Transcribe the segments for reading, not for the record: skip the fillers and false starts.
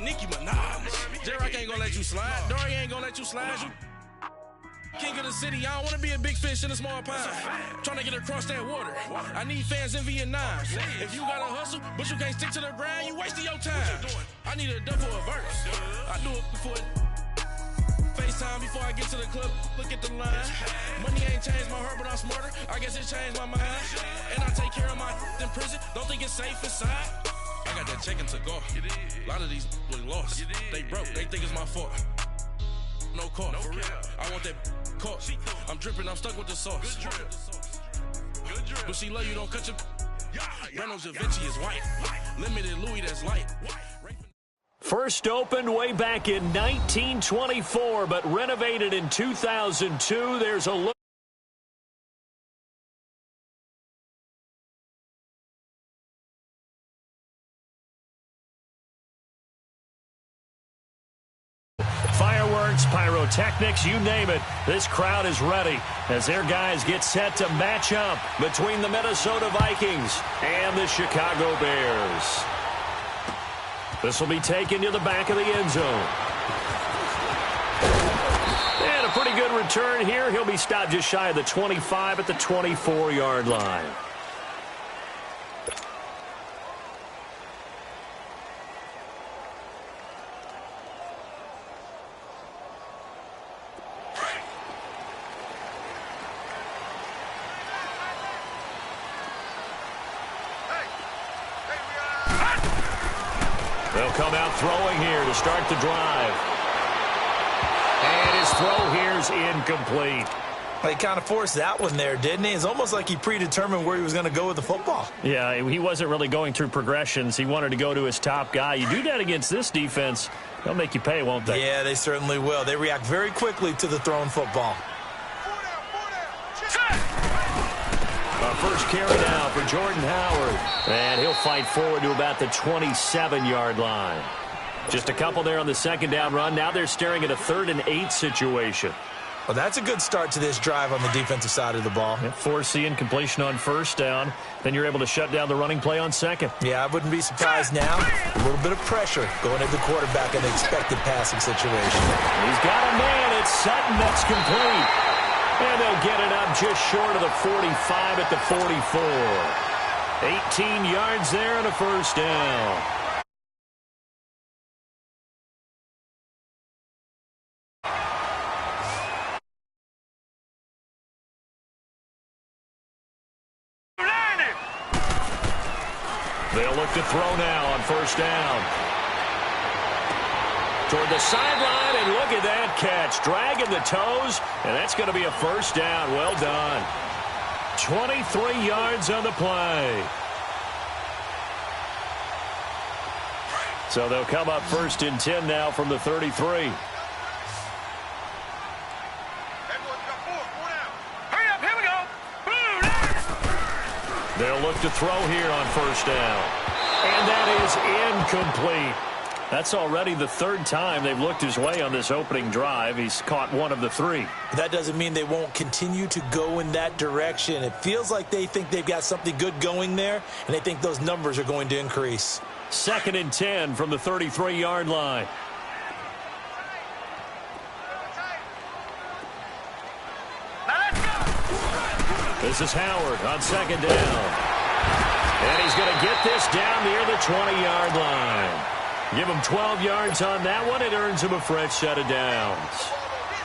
Nicki Minaj. J-Rock ain't gonna let you slide. Dory ain't gonna let you slide. You king of the city. I don't wanna be a big fish in a small pond. Trying to get across that water. I need fans in Vietnam. If you gotta hustle, but you can't stick to the grind, you wasting your time. I need a double a verse. I do it before FaceTime before I get to the club. Look at the line. Money ain't changed my heart, but I'm smarter. I guess it changed my mind. And I take care of my in prison. Don't think it's safe inside. I got that check to go. A lot of these was lost. They broke. They think it's my fault. No call. For real. I want that caught. I'm dripping. I'm stuck with the sauce. But she love you. Don't cut your. Reynolds Da Vinci is white. Limited Louis that's light. First opened way back in 1924, but renovated in 2002. There's a look. Fireworks, pyrotechnics, you name it. This crowd is ready as their guys get set to match up between the Minnesota Vikings and the Chicago Bears. This will be taken to the back of the end zone. And a pretty good return here. He'll be stopped just shy of the 25 at the 24-yard line. They'll come out throwing here to start the drive. And his throw here's incomplete. He kind of forced that one there, didn't he? It's almost like he predetermined where he was going to go with the football. Yeah, he wasn't really going through progressions. He wanted to go to his top guy. You do that against this defense, they'll make you pay, won't they? Yeah, they certainly will. They react very quickly to the thrown football. First carry now for Jordan Howard. And he'll fight forward to about the 27-yard line. Just a couple there on the second down run. Now they're staring at a 3rd and 8 situation. Well, that's a good start to this drive on the defensive side of the ball. Force the incompletion on first down. Then you're able to shut down the running play on second. Yeah, I wouldn't be surprised now. A little bit of pressure going at the quarterback in the expected passing situation. He's got a man. It's Sutton. That's complete. And they'll get it up just short of the 45 at the 44. 18 yards there and a first down. They'll look to throw now on first down. Toward the sideline, and look at that catch. Dragging the toes, and that's going to be a first down. Well done. 23 yards on the play. So they'll come up 1st and 10 now from the 33. They'll look to throw here on first down. And that is incomplete. That's already the 3rd time they've looked his way on this opening drive. He's caught one of the 3. That doesn't mean they won't continue to go in that direction. It feels like they think they've got something good going there, and they think those numbers are going to increase. 2nd and 10 from the 33-yard line. This is Howard on second down. And he's going to get this down near the 20-yard line. Give him 12 yards on that one. It earns him a fresh set of downs.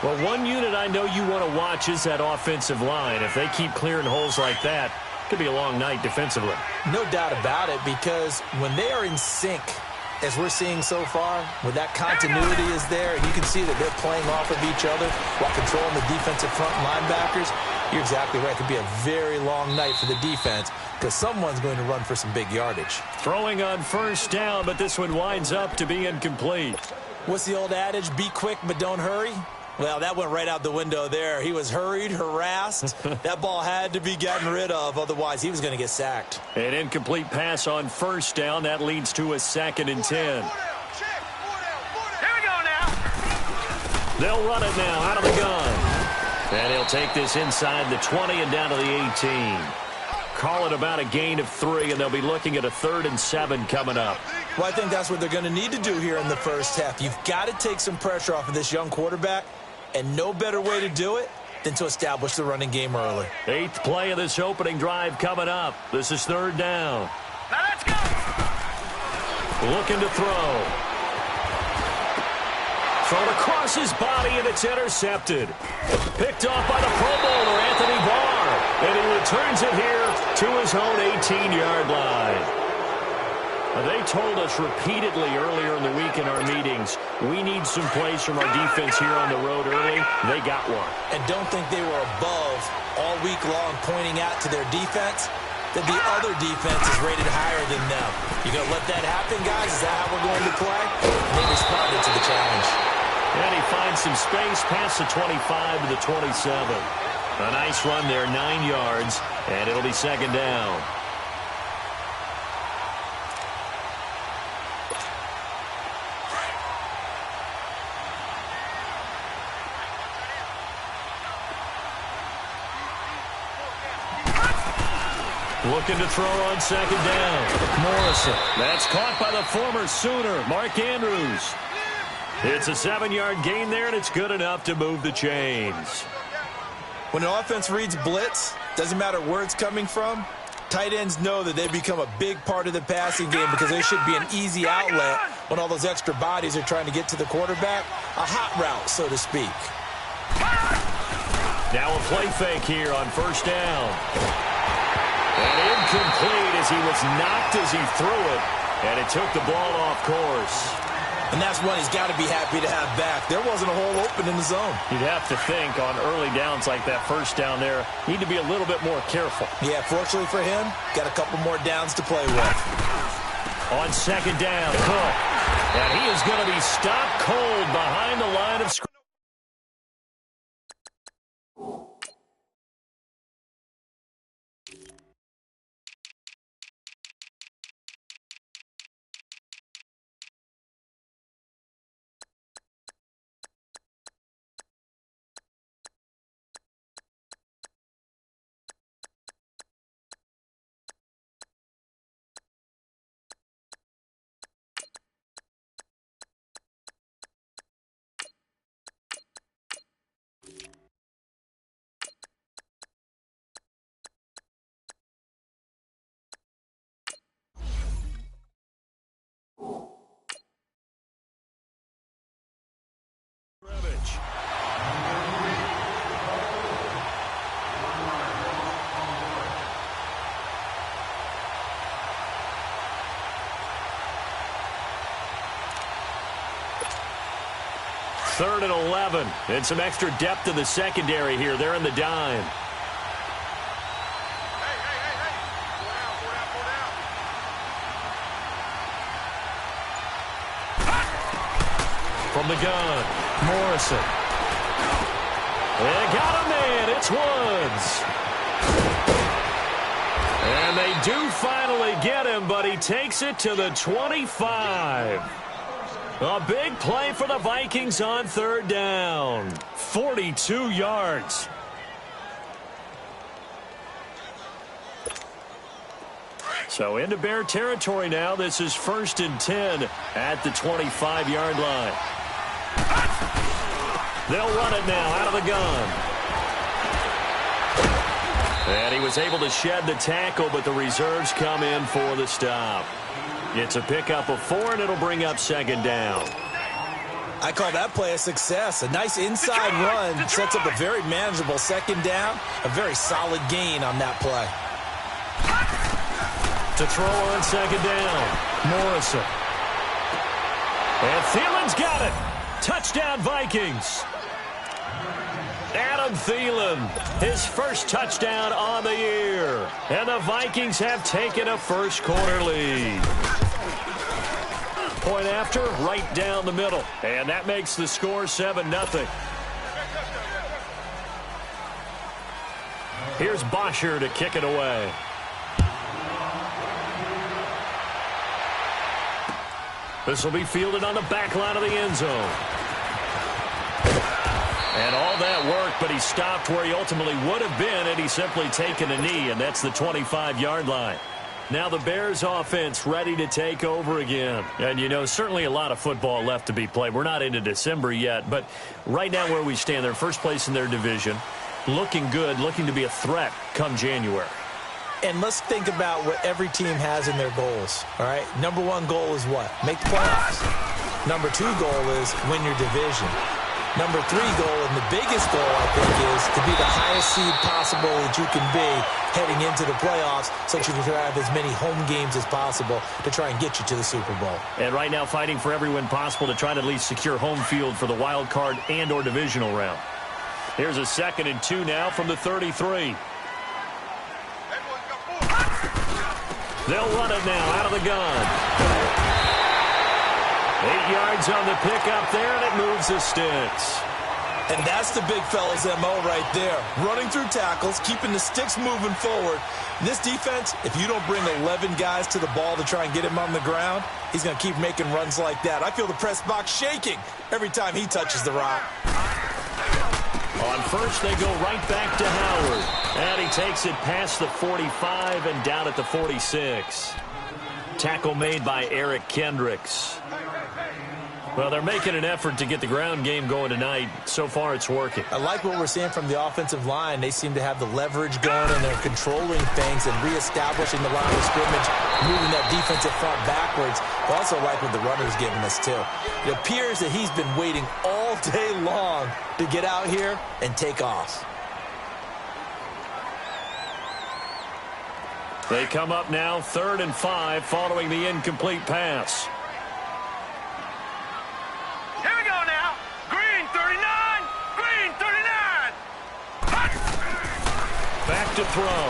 Well, one unit I know you want to watch is that offensive line. If they keep clearing holes like that, it could be a long night defensively. No doubt about it, because when they are in sync, as we're seeing so far, when that continuity is there, and you can see that they're playing off of each other while controlling the defensive front linebackers, you're exactly right. It could be a very long night for the defense because someone's going to run for some big yardage. Throwing on first down, but this one winds up to be incomplete. What's the old adage? Be quick, but don't hurry. Well, that went right out the window there. He was hurried, harassed. That ball had to be gotten rid of. Otherwise, he was going to get sacked. An incomplete pass on first down. That leads to a 2nd and 10. Here we go now. They'll run it now out of the gun. And he'll take this inside the 20 and down to the 18. call it about a gain of 3, and they'll be looking at a 3rd and 7 coming up. Well, I think that's what they're going to need to do here in the first half. You've got to take some pressure off of this young quarterback, and no better way to do it than to establish the running game early. 8th play of this opening drive coming up. This is 3rd down. Now let's go. Looking to throw. Thrown across his body, and it's intercepted. Picked off by the Pro Bowler, Anthony Barr. And he returns it here to his own 18-yard line. They told us repeatedly earlier in the week in our meetings, we need some plays from our defense here on the road early. They got one. And don't think they were above all week long pointing out to their defense that the other defense is rated higher than them. You going to let that happen, guys? Is that how we're going to play? And they responded to the challenge. And he finds some space past the 25 to the 27. A nice run there, 9 yards, and it'll be 2nd down. Looking to throw on 2nd down. Morrison. That's caught by the former Sooner, Mark Andrews. It's a 7-yard gain there, and it's good enough to move the chains. When an offense reads blitz, doesn't matter where it's coming from, tight ends know that they become a big part of the passing game because there should be an easy outlet when all those extra bodies are trying to get to the quarterback. A hot route, so to speak. Now a play fake here on 1st down. And incomplete as he was knocked as he threw it, and it took the ball off course. And that's one he's got to be happy to have back. There wasn't a hole open in the zone. You'd have to think on early downs like that 1st down there, need to be a little bit more careful. Yeah, fortunately for him, got a couple more downs to play with. On 2nd down, Cook. And he is going to be stopped cold behind the line of scrimmage. Third and 11, and some extra depth in the secondary here. They're in the dime. From the gun, Morrison. They got a man. It's Woods. And they do finally get him, but he takes it to the 25. A big play for the Vikings on 3rd down. 42 yards. So into Bear territory now. This is 1st and 10 at the 25-yard line. They'll run it now out of the gun. And he was able to shed the tackle, but the reserves come in for the stop. It's a pickup of 4, and it'll bring up 2nd down. I call that play a success. A nice inside run sets up a very manageable 2nd down. A very solid gain on that play. To throw on 2nd down, Morrison. And Thielen's got it. Touchdown, Vikings. Adam Thielen, his first touchdown on the year. And the Vikings have taken a first-quarter lead. Point after, right down the middle. And that makes the score 7-0. Here's Bosher to kick it away. This will be fielded on the back line of the end zone. And all that work, but he stopped where he ultimately would have been had he simply taken a knee, and that's the 25-yard line. Now the Bears offense ready to take over again. And, you know, certainly a lot of football left to be played. We're not into December yet, but right now where we stand, they're first place in their division, looking good, looking to be a threat come January. And let's think about what every team has in their goals, all right? Number one goal is what? Make the playoffs. Number two goal is win your division. Number three goal, and the biggest goal, I think, is to be the highest seed possible that you can be heading into the playoffs so that you can have as many home games as possible to try and get you to the Super Bowl. And right now fighting for every win possible to try to at least secure home field for the wild card and or divisional round. Here's a 2nd and 2 now from the 33. They'll run it now out of the gun. 8 yards on the pickup there, and it moves the sticks. And that's the big fella's MO right there. Running through tackles, keeping the sticks moving forward. This defense, if you don't bring 11 guys to the ball to try and get him on the ground, he's going to keep making runs like that. I feel the press box shaking every time he touches the rock. On first, they go right back to Howard. And he takes it past the 45 and down at the 46. Tackle made by Eric Kendricks. Well, they're making an effort to get the ground game going tonight. So far, it's working. I like what we're seeing from the offensive line. They seem to have the leverage going, and they're controlling things and reestablishing the line of scrimmage, moving that defensive front backwards. I also like what the runner's giving us, too. It appears that he's been waiting all day long to get out here and take off. They come up now 3rd and 5 following the incomplete pass. Here we go now. Green 39. Green 39. Back to throw.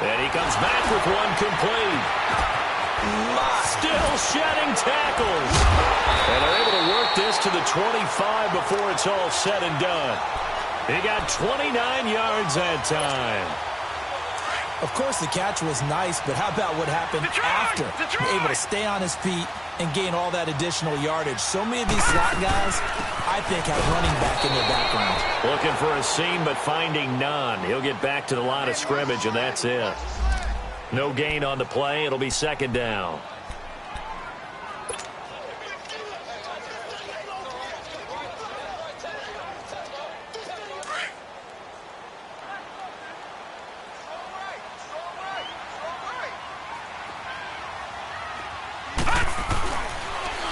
And he comes back with one complete. Still shedding tackles. And they're able to work this to the 25 before it's all said and done. He got 29 yards that time. Of course, the catch was nice, but how about what happened after? Able to stay on his feet and gain all that additional yardage. So many of these slot guys, I think, have running back in their background. Looking for a seam, but finding none. He'll get back to the line of scrimmage, and that's it. No gain on the play. It'll be 2nd down.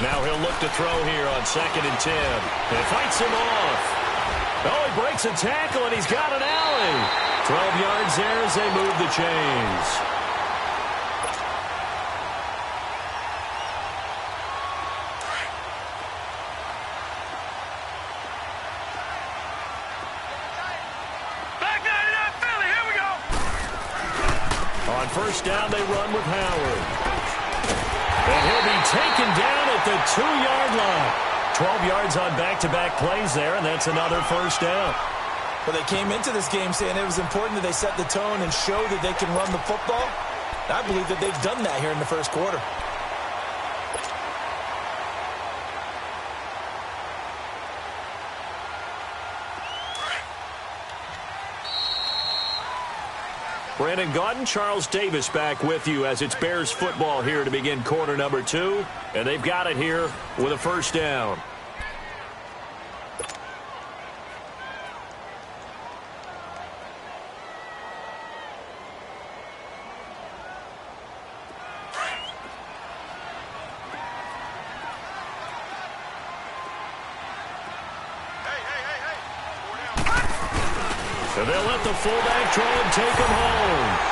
Now he'll look to throw here on 2nd and 10. And fights him off. Oh, he breaks a tackle, and he's got an alley. 12 yards there as they move the chains. Back 99 Philly. Here we go. On first down, they run with Howard. And he'll be taken down at the 2-yard line. 12 yards on back-to-back plays there, and that's another first down. Well, they came into this game saying it was important that they set the tone and show that they can run the football. I believe that they've done that here in the first quarter. Brandon Gaudin, Charles Davis back with you as it's Bears football here to begin quarter number 2. And they've got it here with a first down. So they'll let the fullback try and take him home.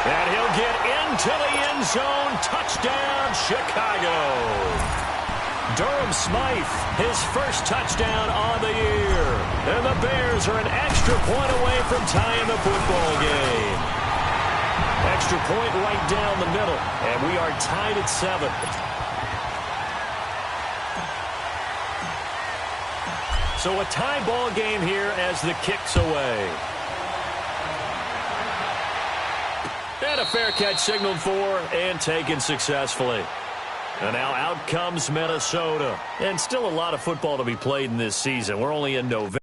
And he'll get into the end zone. Touchdown, Chicago. Durham Smythe, his first touchdown on the year. And the Bears are an extra point away from tying the football game. Extra point right down the middle. And we are tied at 7. So a tie ball game here as the kick's away. And a fair catch signaled for and taken successfully. And now out comes Minnesota. And still a lot of football to be played in this season. We're only in November.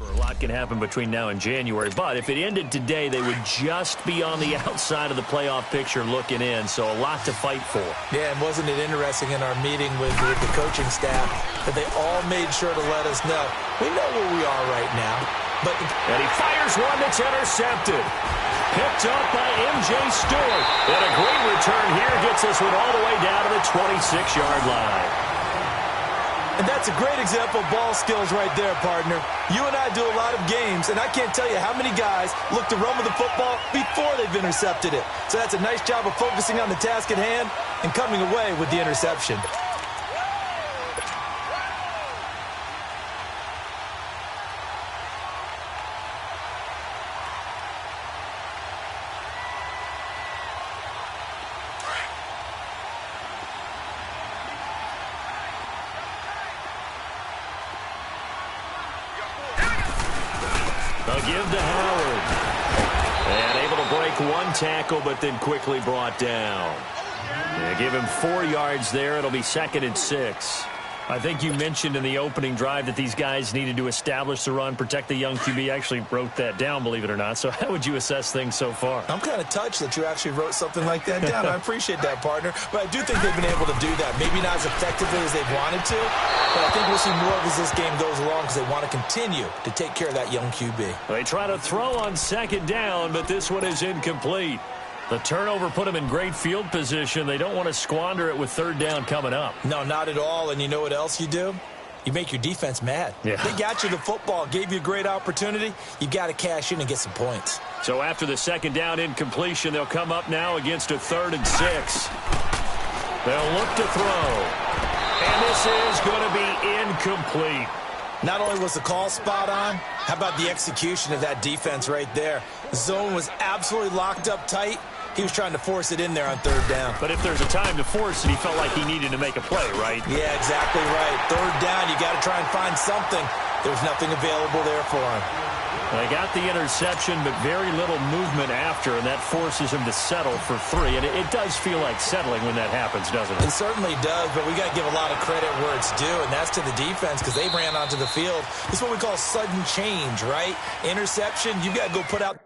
A lot can happen between now and January, but if it ended today, they would just be on the outside of the playoff picture looking in, so a lot to fight for. Yeah, and wasn't it interesting in our meeting with the coaching staff that they all made sure to let us know, we know where we are right now. And he fires one that's intercepted. Picked up by M.J. Stewart. And a great return here gets this one all the way down to the 26-yard line. And that's a great example of ball skills right there, partner. You and I do a lot of games, and I can't tell you how many guys look to run with the football before they've intercepted it. So that's a nice job of focusing on the task at hand and coming away with the interception. They'll give to Howard. And able to break one tackle, but then quickly brought down. Yeah, give him 4 yards there. It'll be 2nd and 6. I think you mentioned in the opening drive that these guys needed to establish the run, protect the young QB. I actually wrote that down, believe it or not. So how would you assess things so far? I'm kind of touched that you actually wrote something like that down. I appreciate that, partner. But I do think they've been able to do that. Maybe not as effectively as they've wanted to, but I think we'll see more of as this game goes along because they want to continue to take care of that young QB. They try to throw on 2nd down, but this one is incomplete. The turnover put them in great field position. They don't want to squander it with 3rd down coming up. No, not at all. And you know what else you do? You make your defense mad. Yeah. They got you the football, gave you a great opportunity. You got to cash in and get some points. So after the 2nd down incompletion, they'll come up now against a 3rd and 6. They'll look to throw. And this is going to be incomplete. Not only was the call spot on, how about the execution of that defense right there? The zone was absolutely locked up tight. He was trying to force it in there on 3rd down. But if there's a time to force it, he felt like he needed to make a play, right? Yeah, exactly right. 3rd down, you got to try and find something. There's nothing available there for him. They got the interception, but very little movement after, and that forces him to settle for 3. And it does feel like settling when that happens, doesn't it? It certainly does, but we got to give a lot of credit where it's due, and that's to the defense because they ran onto the field. This is what we call sudden change, right? Interception, you got to go put out.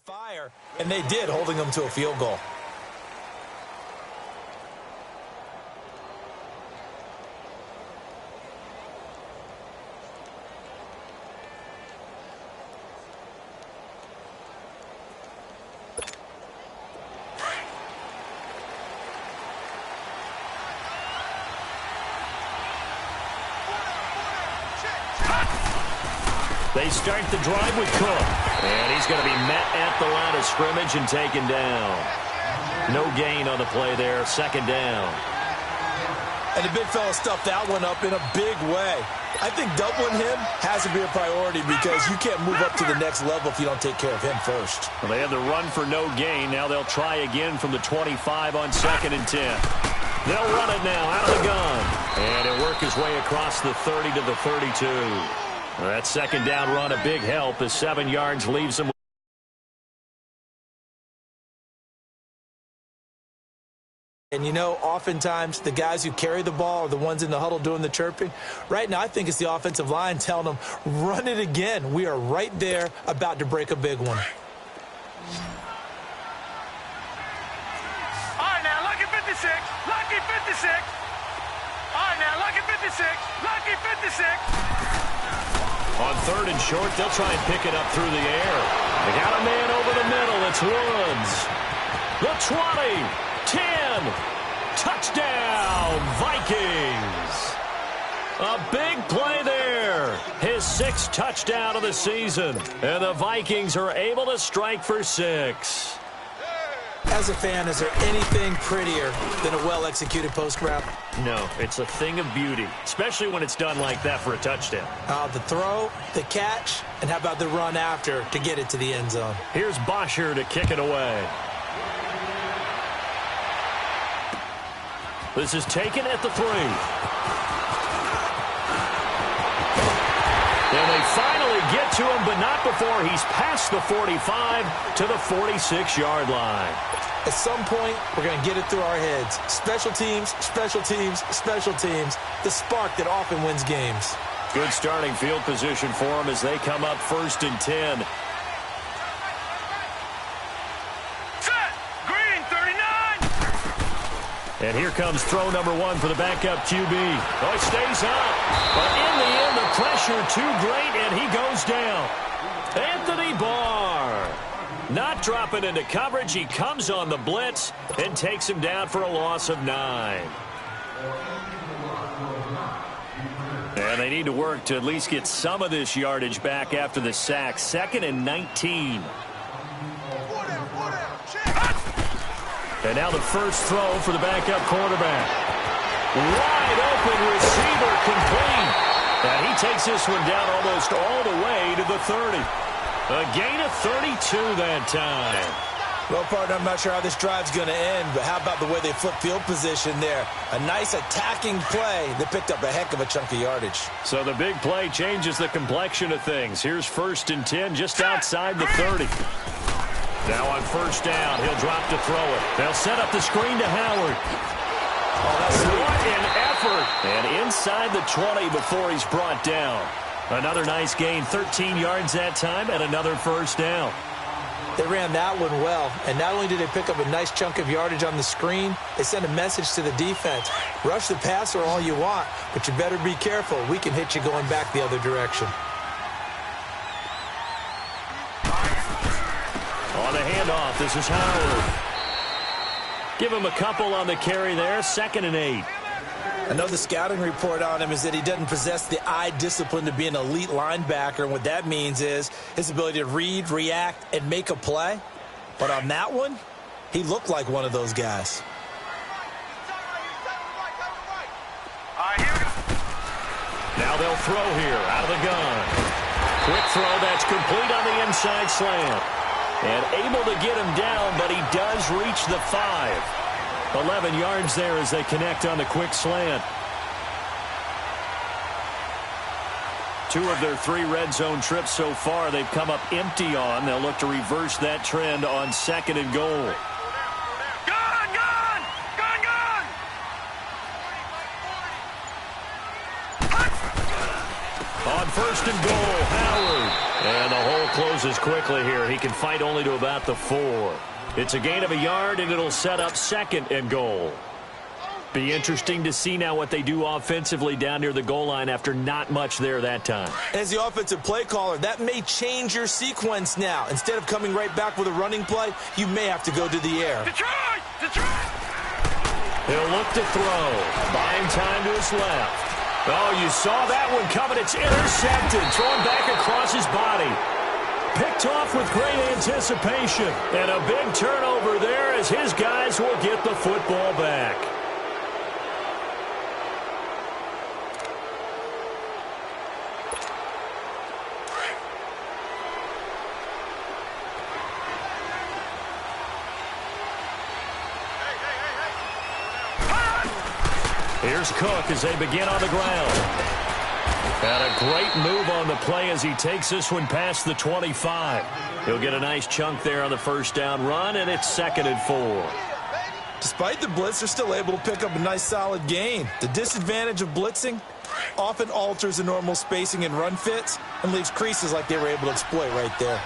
Fire, and they did, holding them to a field goal. They start the drive with Cook. And he's going to be met at the line of scrimmage and taken down. No gain on the play there. 2nd down. And the big fella stuffed that one up in a big way. I think doubling him has to be a priority because you can't move up to the next level if you don't take care of him first. Well, they had the run for no gain. Now they'll try again from the 25 on 2nd and 10. They'll run it now out of the gun. And it'll work his way across the 30 to the 32. That 2nd down run, a big help as 7 yards leaves him. And, you know, oftentimes the guys who carry the ball are the ones in the huddle doing the chirping. Right now, I think it's the offensive line telling them, run it again. We are right there about to break a big one. All right, now, lucky 56. Lucky 56. All right, now, lucky 56. Lucky 56. On 3rd and short, they'll try and pick it up through the air. They got a man over the middle. It's Woods. The 20, 10, touchdown, Vikings. A big play there. His 6th touchdown of the season. And the Vikings are able to strike for 6. As a fan, is there anything prettier than a well-executed post route? No, it's a thing of beauty, especially when it's done like that for a touchdown. The throw, the catch, and how about the run after to get it to the end zone? Here's Bosher to kick it away. This is taken at the 3. And they finally get to him, but not before he's past the 45 to the 46-yard line. At some point, we're going to get it through our heads. Special teams, special teams, special teams. The spark that often wins games. Good starting field position for them as they come up 1st and 10. Set! Green 39! And here comes throw number 1 for the backup QB. Oh, he stays up. But in the end, the pressure too great, and he goes down. Anthony Barr. Not dropping into coverage. He comes on the blitz and takes him down for a loss of 9. And they need to work to at least get some of this yardage back after the sack. 2nd and 19. And now the first throw for the backup quarterback. Wide open receiver complete. And he takes this one down almost all the way to the 30. A gain of 32 that time. Well, partner, I'm not sure how this drive's going to end, but how about the way they flip field position there? A nice attacking play that picked up a heck of a chunk of yardage. So the big play changes the complexion of things. Here's 1st and 10 just outside the 30. Now on 1st down, he'll drop to throw it. They'll set up the screen to Howard. Oh, that's sweet. What an effort. And inside the 20 before he's brought down. Another nice gain, 13 yards that time, and another 1st down. They ran that one well, and not only did they pick up a nice chunk of yardage on the screen, they sent a message to the defense. Rush the passer all you want, but you better be careful. We can hit you going back the other direction. On the handoff, this is Howard. Give him a couple on the carry there, 2nd and 8. I know the scouting report on him is that he doesn't possess the eye discipline to be an elite linebacker, and what that means is his ability to read, react, and make a play. But on that one, he looked like one of those guys. Now they'll throw here out of the gun. Quick throw that's complete on the inside slant. And able to get him down, but he does reach the 5. 11 yards there as they connect on the quick slant. 2 of their 3 red zone trips so far they've come up empty on. They'll look to reverse that trend on 2nd and goal. Gun! Gun! Gun! Gun! On 1st and goal, Howard. And the hole closes quickly here. He can fight only to about the 4. It's a gain of a yard, and it'll set up 2nd and goal. Be interesting to see now what they do offensively down near the goal line after not much there that time. As the offensive play caller, that may change your sequence now. Instead of coming right back with a running play, you may have to go to the air. Detroit! Detroit! He'll look to throw. Buying time to his left. Oh, you saw that one coming. It's intercepted. Thrown back across his body. Picked off with great anticipation. And a big turnover there as his guys will get the football back. Here's Cook as they begin on the ground. And a great move on the play as he takes this one past the 25. He'll get a nice chunk there on the first down run, and it's 2nd and 4. Despite the blitz, they're still able to pick up a nice solid gain. The disadvantage of blitzing often alters the normal spacing and run fits and leaves creases like they were able to exploit right there.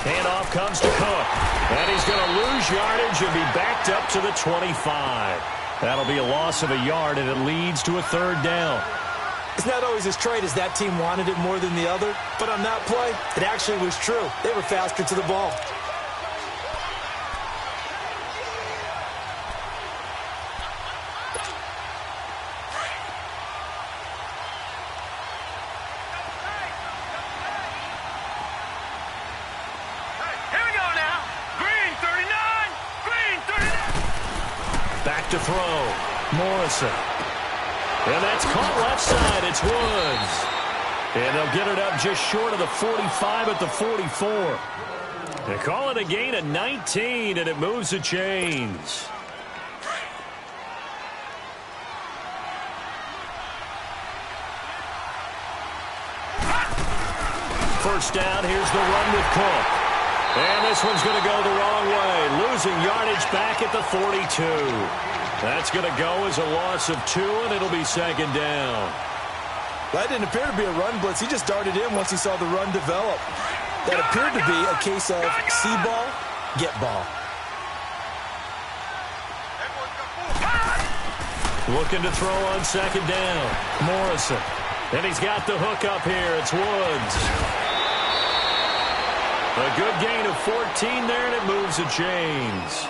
Handoff comes to Cook. And he's going to lose yardage and be backed up to the 25. That'll be a loss of a yard, and it leads to a third down. It's not always as straight as that team wanted it more than the other, but on that play, it actually was true. They were faster to the ball. Here we go now. Green 39. Green 39. Back to throw. Morrison. And that's caught left side. It's Woods. And they'll get it up just short of the 45 at the 44. They call it a gain of 19, and it moves the chains. First down, here's the run with Cook. And this one's going to go the wrong way. Losing yardage back at the 42. That's going to go as a loss of 2, and it'll be second down. That didn't appear to be a run blitz. He just darted in once he saw the run develop. That appeared to be a case of see ball, get ball. Looking to throw on second down. Morrison. And he's got the hook up here. It's Woods. A good gain of 14 there, and it moves the chains.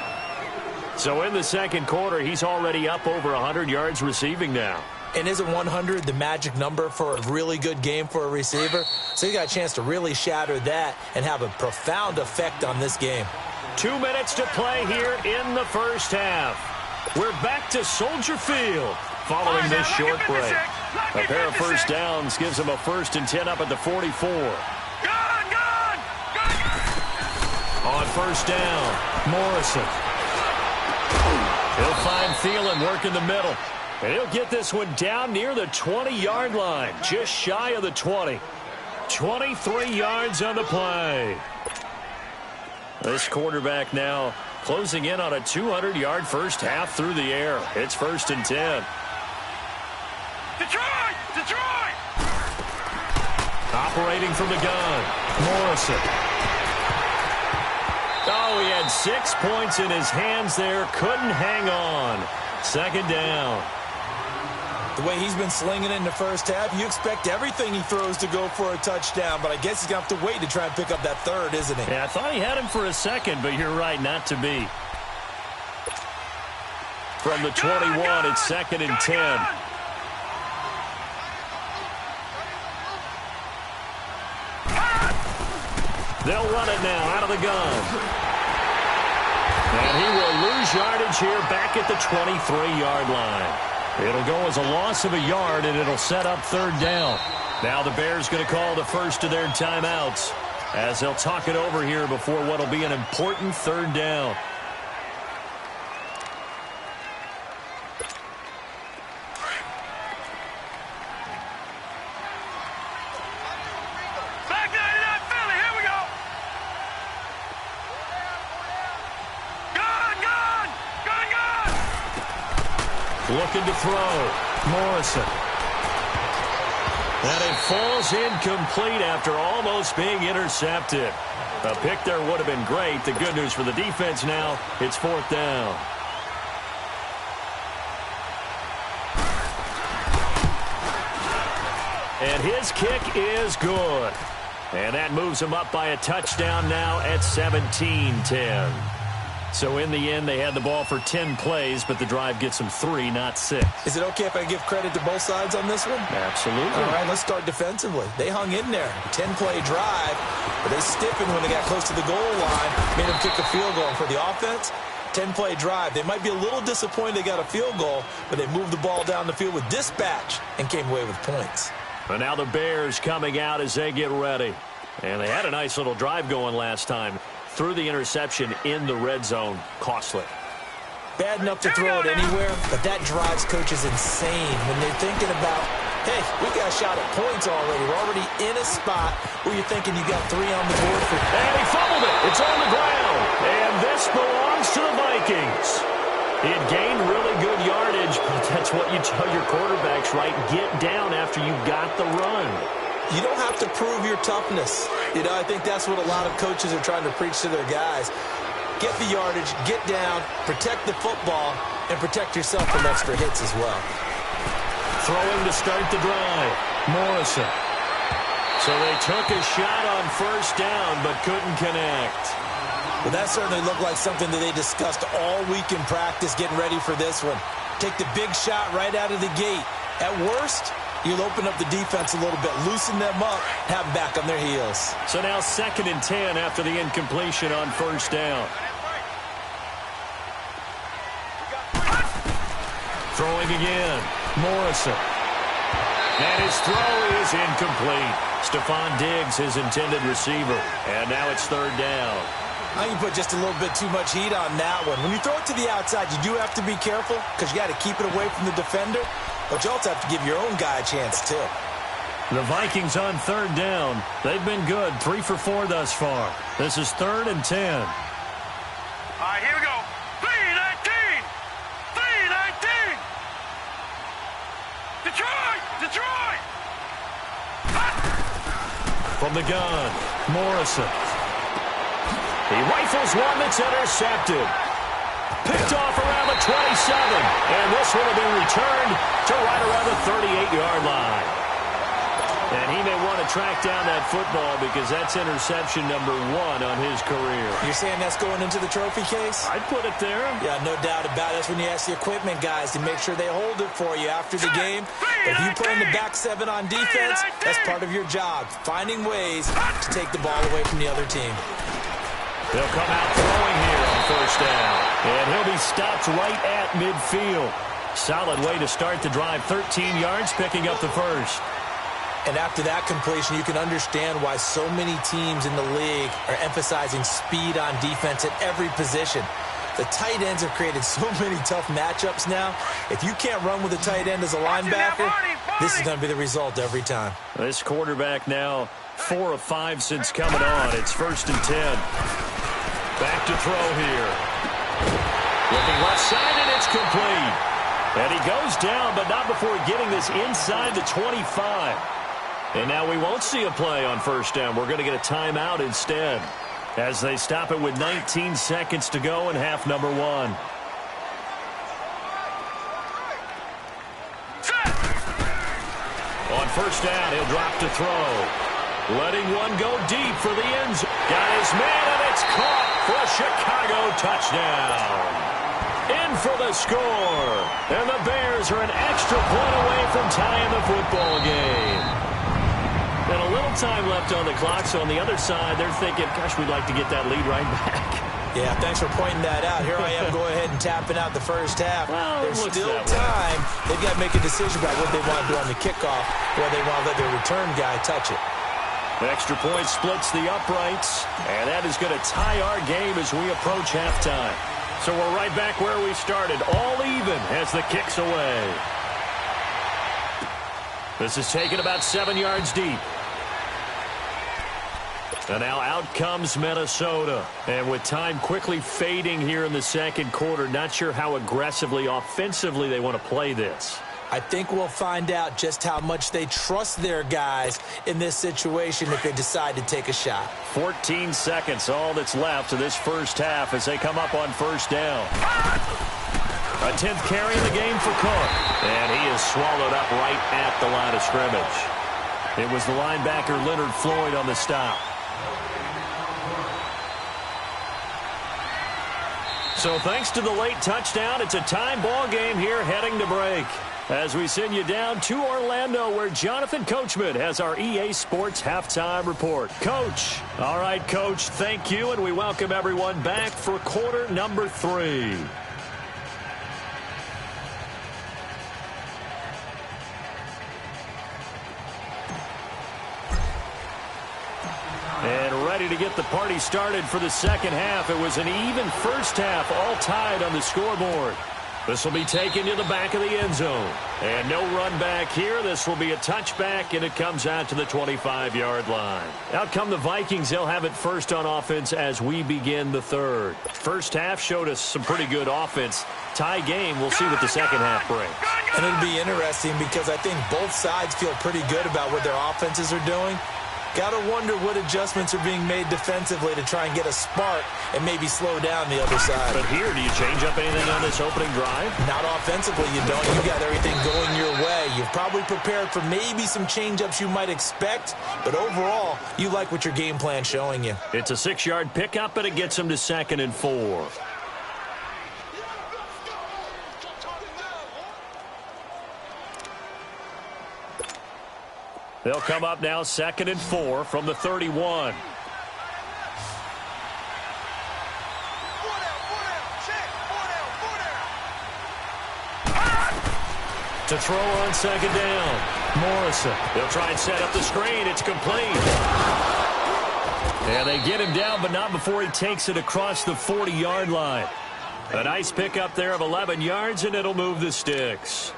So in the second quarter, he's already up over 100 yards receiving now. And isn't 100 the magic number for a really good game for a receiver? So he got a chance to really shatter that and have a profound effect on this game. 2 minutes to play here in the first half. We're back to Soldier Field following this short break. A pair of first downs gives him a 1st and 10 up at the 44. On first down, Morrison. He'll find Thielen working the middle. And he'll get this one down near the 20-yard line, just shy of the 20. 23 yards on the play. This quarterback now closing in on a 200-yard first half through the air. It's 1st and 10. Detroit! Detroit! Operating from the gun, Morrison. Oh, he had 6 points in his hands there. Couldn't hang on. Second down. The way he's been slinging it in the first half, you expect everything he throws to go for a touchdown, but I guess he's going to have to wait to try and pick up that third, isn't he? Yeah, I thought he had him for a second, but you're right, not to be. From the 21, it's 2nd and 10. They'll run it now out of the gun. And he will lose yardage here back at the 23-yard line. It'll go as a loss of a yard, and it'll set up third down. Now the Bears going to call the first of their timeouts as they'll talk it over here before what will be an important third down. Looking to throw. Morrison. And it falls incomplete after almost being intercepted. A pick there would have been great. The good news for the defense now, it's 4th down. And his kick is good. And that moves him up by a touchdown now at 17-10. So in the end, they had the ball for 10 plays, but the drive gets them 3, not 6. Is it okay if I give credit to both sides on this one? Absolutely. All right, let's start defensively. They hung in there. 10-play drive, but they stiffened when they got close to the goal line, made them kick a field goal. For the offense, 10-play drive. They might be a little disappointed they got a field goal, but they moved the ball down the field with dispatch and came away with points. But now the Bears coming out as they get ready. And they had a nice little drive going last time. Threw the interception in the red zone. Costly. Bad enough to throw it anywhere, but that drives coaches insane when they're thinking about, hey, we got a shot at points already. We're already in a spot where you're thinking you got 3 on the board. And he fumbled it. It's on the ground. And this belongs to the Vikings. He had gained really good yardage, but that's what you tell your quarterbacks, right? Get down after you got the run. You don't have to prove your toughness. You know, I think that's what a lot of coaches are trying to preach to their guys. Get the yardage, get down, protect the football, and protect yourself from extra hits as well. Throwing to start the drive, Morrison. So they took a shot on first down, but couldn't connect. Well, that certainly looked like something that they discussed all week in practice getting ready for this one. Take the big shot right out of the gate. At worst, you'll open up the defense a little bit, loosen them up, have them back on their heels. So now 2nd and 10 after the incompletion on first down. Throwing again, Morrison. And his throw is incomplete. Stephon Diggs, his intended receiver. And now it's 3rd down. I think you put just a little bit too much heat on that one. When you throw it to the outside, you do have to be careful because you got to keep it away from the defender. But you also have to give your own guy a chance, too. The Vikings on 3rd down. They've been good, 3 for 4 thus far. This is 3rd and 10. All right, here we go. 3-19. 3-19. Detroit! Detroit! From the gun, Morrison. He rifles one that's intercepted. Picked off around the 27. And this one will be returned to right around the 38-yard line. And he may want to track down that football because that's interception number 1 on his career. You're saying that's going into the trophy case? I'd put it there. Yeah, no doubt about it. That's when you ask the equipment guys to make sure they hold it for you after the game. If you play in the back 7 on defense, that's part of your job, finding ways to take the ball away from the other team. They'll come out throwing here on first down. And he'll be stopped right at midfield. Solid way to start the drive. 13 yards, picking up the first. And after that completion, you can understand why so many teams in the league are emphasizing speed on defense at every position. The tight ends have created so many tough matchups now. If you can't run with a tight end as a linebacker, this is going to be the result every time. This quarterback now 4 of 5 since coming on. It's 1st and 10. Back to throw here. Looking left side, and it's complete. And he goes down, but not before getting this inside the 25. And now we won't see a play on first down. We're going to get a timeout instead as they stop it with 19 seconds to go in half number 1. On first down, he'll drop to throw. Letting one go deep for the end zone. Got his man, and it's caught for a Chicago touchdown. In for the score. And the Bears are an extra point away from tying the football game. And a little time left on the clock, so on the other side, they're thinking, gosh, we'd like to get that lead right back. Yeah, thanks for pointing that out. Here I am, go ahead and tapping out the first half. Well, there's still time. They've got to make a decision about what they want to do on the kickoff, or they want to let their return guy touch it. The extra point splits the uprights, and that is going to tie our game as we approach halftime. So we're right back where we started, all even as the kick's away. This is taken about 7 yards deep. And now out comes Minnesota. And with time quickly fading here in the second quarter, not sure how aggressively, offensively they want to play this. I think we'll find out just how much they trust their guys in this situation if they decide to take a shot. 14 seconds, all that's left of this first half as they come up on first down. A 10th carry in the game for Cook. And he is swallowed up right at the line of scrimmage. It was the linebacker Leonard Floyd on the stop. So thanks to the late touchdown, it's a time ball game here heading to break. As we send you down to Orlando, where Jonathan Coachman has our EA Sports Halftime Report. Coach. All right, Coach, thank you, and we welcome everyone back for quarter number 3. And ready to get the party started for the second half. It was an even first half, all tied on the scoreboard. This will be taken to the back of the end zone. And no run back here. This will be a touchback, and it comes out to the 25-yard line. Out come the Vikings. They'll have it first on offense as we begin the third. First half showed us some pretty good offense. Tie game. We'll see what the second half brings. And it'll be interesting because I think both sides feel pretty good about what their offenses are doing. Got to wonder what adjustments are being made defensively to try and get a spark and maybe slow down the other side. But here, do you change up anything on this opening drive? Not offensively, you don't. You got everything going your way. You've probably prepared for maybe some change-ups you might expect, but overall, you like what your game plan's showing you. It's a 6-yard pickup, and it gets them to 2nd and 4. They'll come up now 2nd and 4 from the 31. To throw on 2nd down. Morrison. They'll try and set up the screen. It's complete. And they get him down, but not before he takes it across the 40-yard line. A nice pickup there of 11 yards, and it'll move the sticks.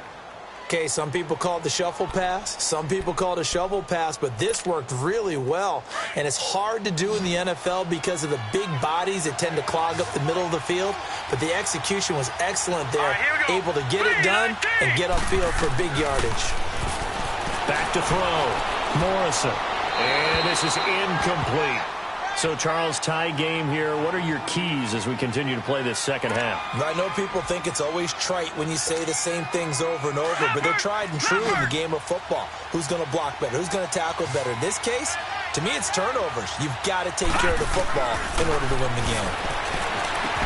Okay, some people call it the shuffle pass. Some people call it a shovel pass, but this worked really well. And it's hard to do in the NFL because of the big bodies that tend to clog up the middle of the field. But the execution was excellent there, able to get it done and get upfield for big yardage. Back to throw. Morrison. And this is incomplete. So, Charles, tie game here. What are your keys as we continue to play this second half? I know people think it's always trite when you say the same things over and over, but they're tried and true in the game of football. Who's going to block better? Who's going to tackle better? In this case, to me, it's turnovers. You've got to take care of the football in order to win the game.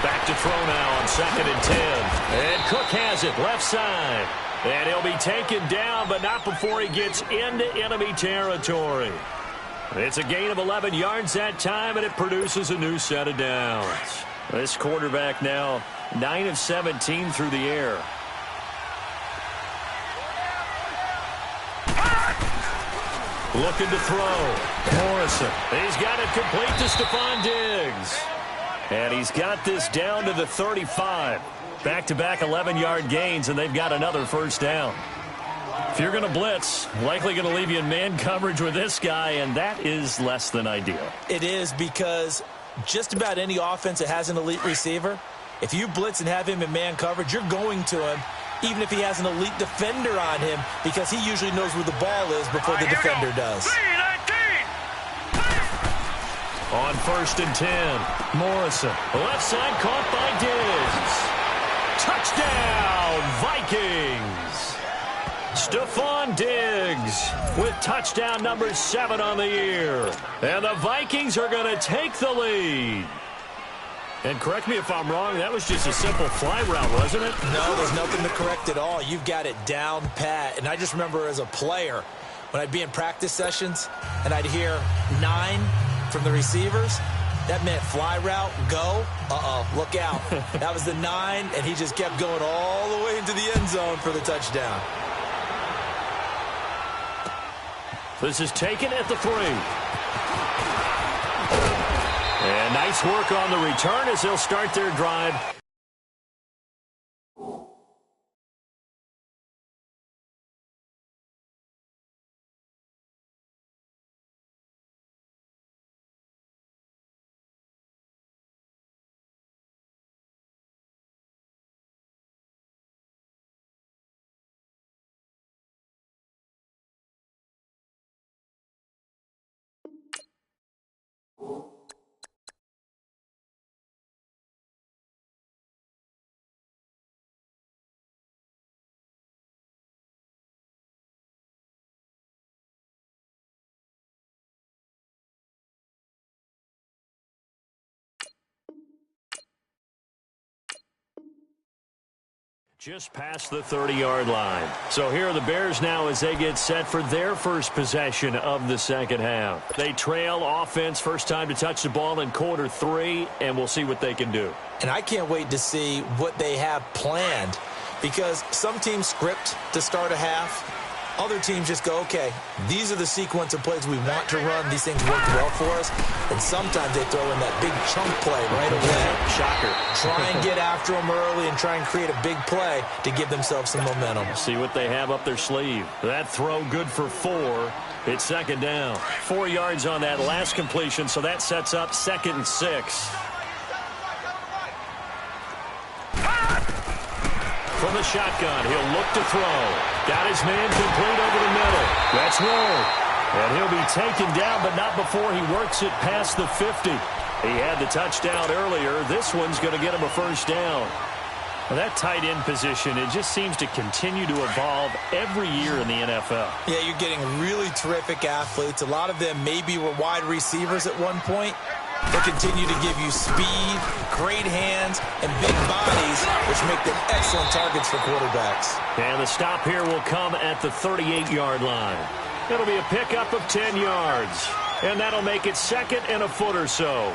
Back to throw now on 2nd and 10. And Cook has it left side. And he'll be taken down, but not before he gets into enemy territory. It's a gain of 11 yards that time, and it produces a new set of downs. This quarterback now 9 of 17 through the air. Looking to throw. Morrison. He's got it complete to Stephon Diggs. And he's got this down to the 35. Back-to-back 11-yard gains, and they've got another first down. If you're going to blitz, likely going to leave you in man coverage with this guy, and that is less than ideal. It is, because just about any offense that has an elite receiver, if you blitz and have him in man coverage, you're going to him, even if he has an elite defender on him, because he usually knows where the ball is before the defender does. On 1st and 10, Morrison. Left side caught by Diggs. Touchdown, Vikings. Stephon Diggs with touchdown number 7 on the year. And the Vikings are going to take the lead. And correct me if I'm wrong, that was just a simple fly route, wasn't it? No, there's nothing to correct at all. You've got it down pat. And I just remember as a player, when I'd be in practice sessions and I'd hear 9 from the receivers, that meant fly route, go, look out. That was the 9, and he just kept going all the way into the end zone for the touchdown. This is taken at the 3. And nice work on the return as they'll start their drive. Just past the 30-yard line. So here are the Bears now as they get set for their first possession of the second half. They trail offense, first time to touch the ball in quarter 3, and we'll see what they can do. And I can't wait to see what they have planned, because some teams script to start a half. Other teams just go, okay, these are the sequence of plays we want to run. These things work well for us. And sometimes they throw in that big chunk play right away. Shocker. Try and get after them early and try and create a big play to give themselves some momentum. See what they have up their sleeve. That throw good for 4. It's second down. 4 yards on that last completion, so that sets up 2nd and 6. From the shotgun, he'll look to throw. Got his man complete over the middle. Let's roll. And he'll be taken down, but not before he works it past the 50. He had the touchdown earlier. This one's going to get him a first down. Well, that tight end position, it just seems to continue to evolve every year in the NFL. Yeah, you're getting really terrific athletes. A lot of them maybe were wide receivers at one point. They continue to give you speed, great hands, and big bodies, which make them excellent targets for quarterbacks. And the stop here will come at the 38-yard line. It'll be a pickup of 10 yards. And that'll make it second and a foot or so.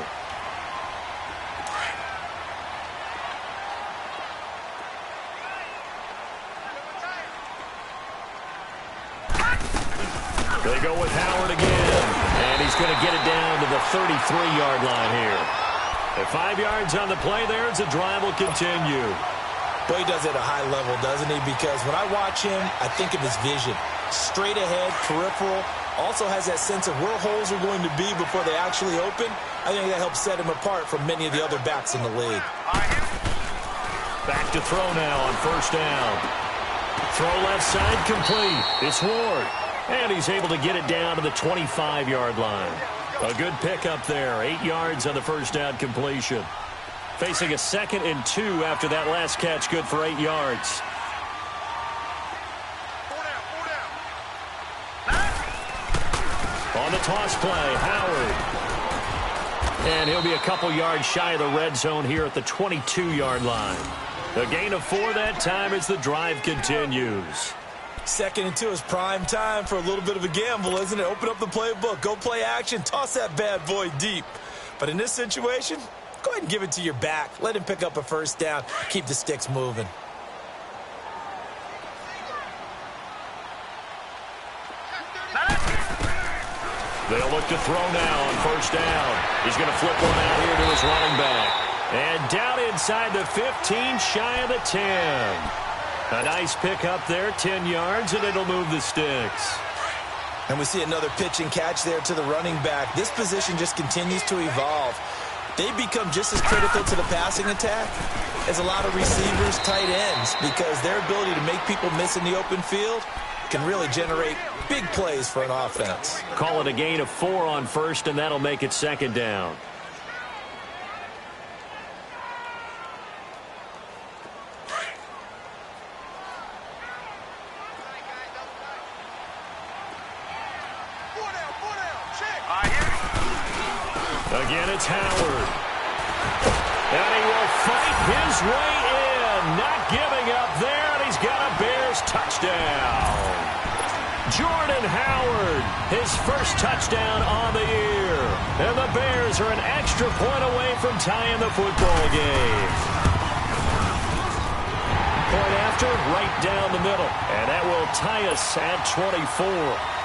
They go with Howard again. And he's going to get it down to the 33-yard line here. At 5 yards on the play there, the drive will continue. Boy, he does it at a high level, doesn't he? Because when I watch him, I think of his vision. Straight ahead, peripheral. Also has that sense of where holes are going to be before they actually open. I think that helps set him apart from many of the other backs in the league. Back to throw now on first down. Throw left side complete. It's Ward. And he's able to get it down to the 25-yard line. A good pickup there. 8 yards on the first down completion. Facing a 2nd and 2 after that last catch. Good for 8 yards. On the toss play, Howard. And he'll be a couple yards shy of the red zone here at the 22-yard line. A gain of 4 that time as the drive continues. 2nd and 2 is prime time for a little bit of a gamble, isn't it? Open up the playbook, go play action, toss that bad boy deep. But in this situation, go ahead and give it to your back. Let him pick up a first down. Keep the sticks moving. They'll look to throw now on first down. He's going to flip one out here to his running back. And down inside the 15, shy of the 10. A nice pick up there, 10 yards, and it'll move the sticks. And we see another pitch and catch there to the running back. This position just continues to evolve. They become just as critical to the passing attack as a lot of receivers, tight ends, because their ability to make people miss in the open field can really generate big plays for an offense. Call it a gain of 4 on first, and that'll make it 2nd down. Again, it's Howard. And he will fight his way in. Not giving up there, and he's got a Bears touchdown. Jordan Howard, his first touchdown on the year. And the Bears are an extra point away from tying the football game. Point after, right down the middle. And that will tie us at 24.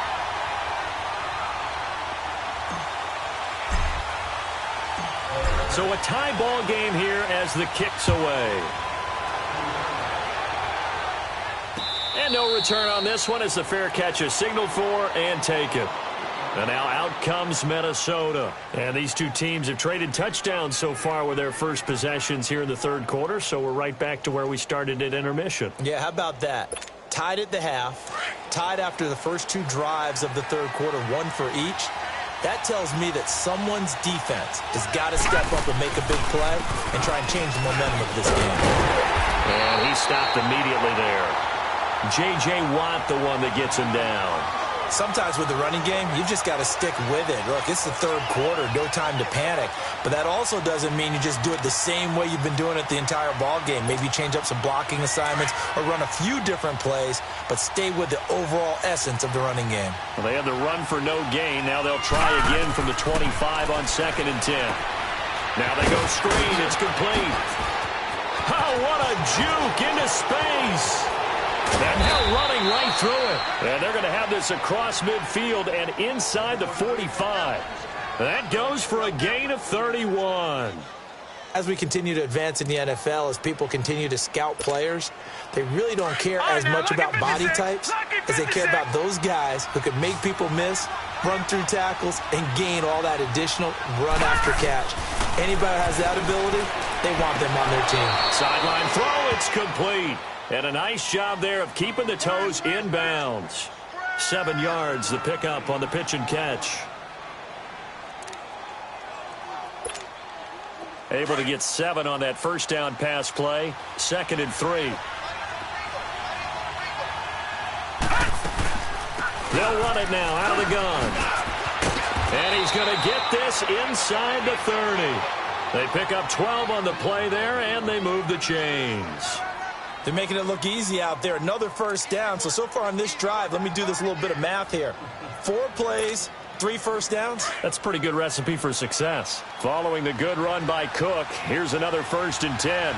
So a tie ball game here as the kick's away. And no return on this one as the fair catch is signaled for and taken. And now out comes Minnesota. And these two teams have traded touchdowns so far with their first possessions here in the third quarter. So we're right back to where we started at intermission. Yeah, how about that? Tied at the half, tied after the first 2 drives of the third quarter, 1 for each. That tells me that someone's defense has got to step up and make a big play and try and change the momentum of this game. And he stopped immediately there. J.J. Watt, the one that gets him down. Sometimes with the running game, you've just got to stick with it. Look, it's the third quarter, no time to panic. But that also doesn't mean you just do it the same way you've been doing it the entire ball game. Maybe change up some blocking assignments or run a few different plays, but stay with the overall essence of the running game. Well, they had the run for no gain. Now they'll try again from the 25 on 2nd and 10. Now they go screen. It's complete. Oh, what a juke into space. And now running right through it. And they're going to have this across midfield and inside the 45. That goes for a gain of 31. As we continue to advance in the NFL, as people continue to scout players, they really don't care as much about body types as they care about those guys who can make people miss, run through tackles, and gain all that additional run after catch. Anybody who has that ability, they want them on their team. Sideline throw, it's complete. And a nice job there of keeping the toes in bounds. 7 yards, the pickup on the pitch and catch. Able to get 7 on that first down pass play. 2nd and 3. They'll run it now out of the gun. And he's going to get this inside the 30. They pick up 12 on the play there, and they move the chains. They're making it look easy out there. Another first down. So far on this drive, let me do this little bit of math here. 4 plays, 3 first downs. That's a pretty good recipe for success. Following the good run by Cook, here's another 1st and 10.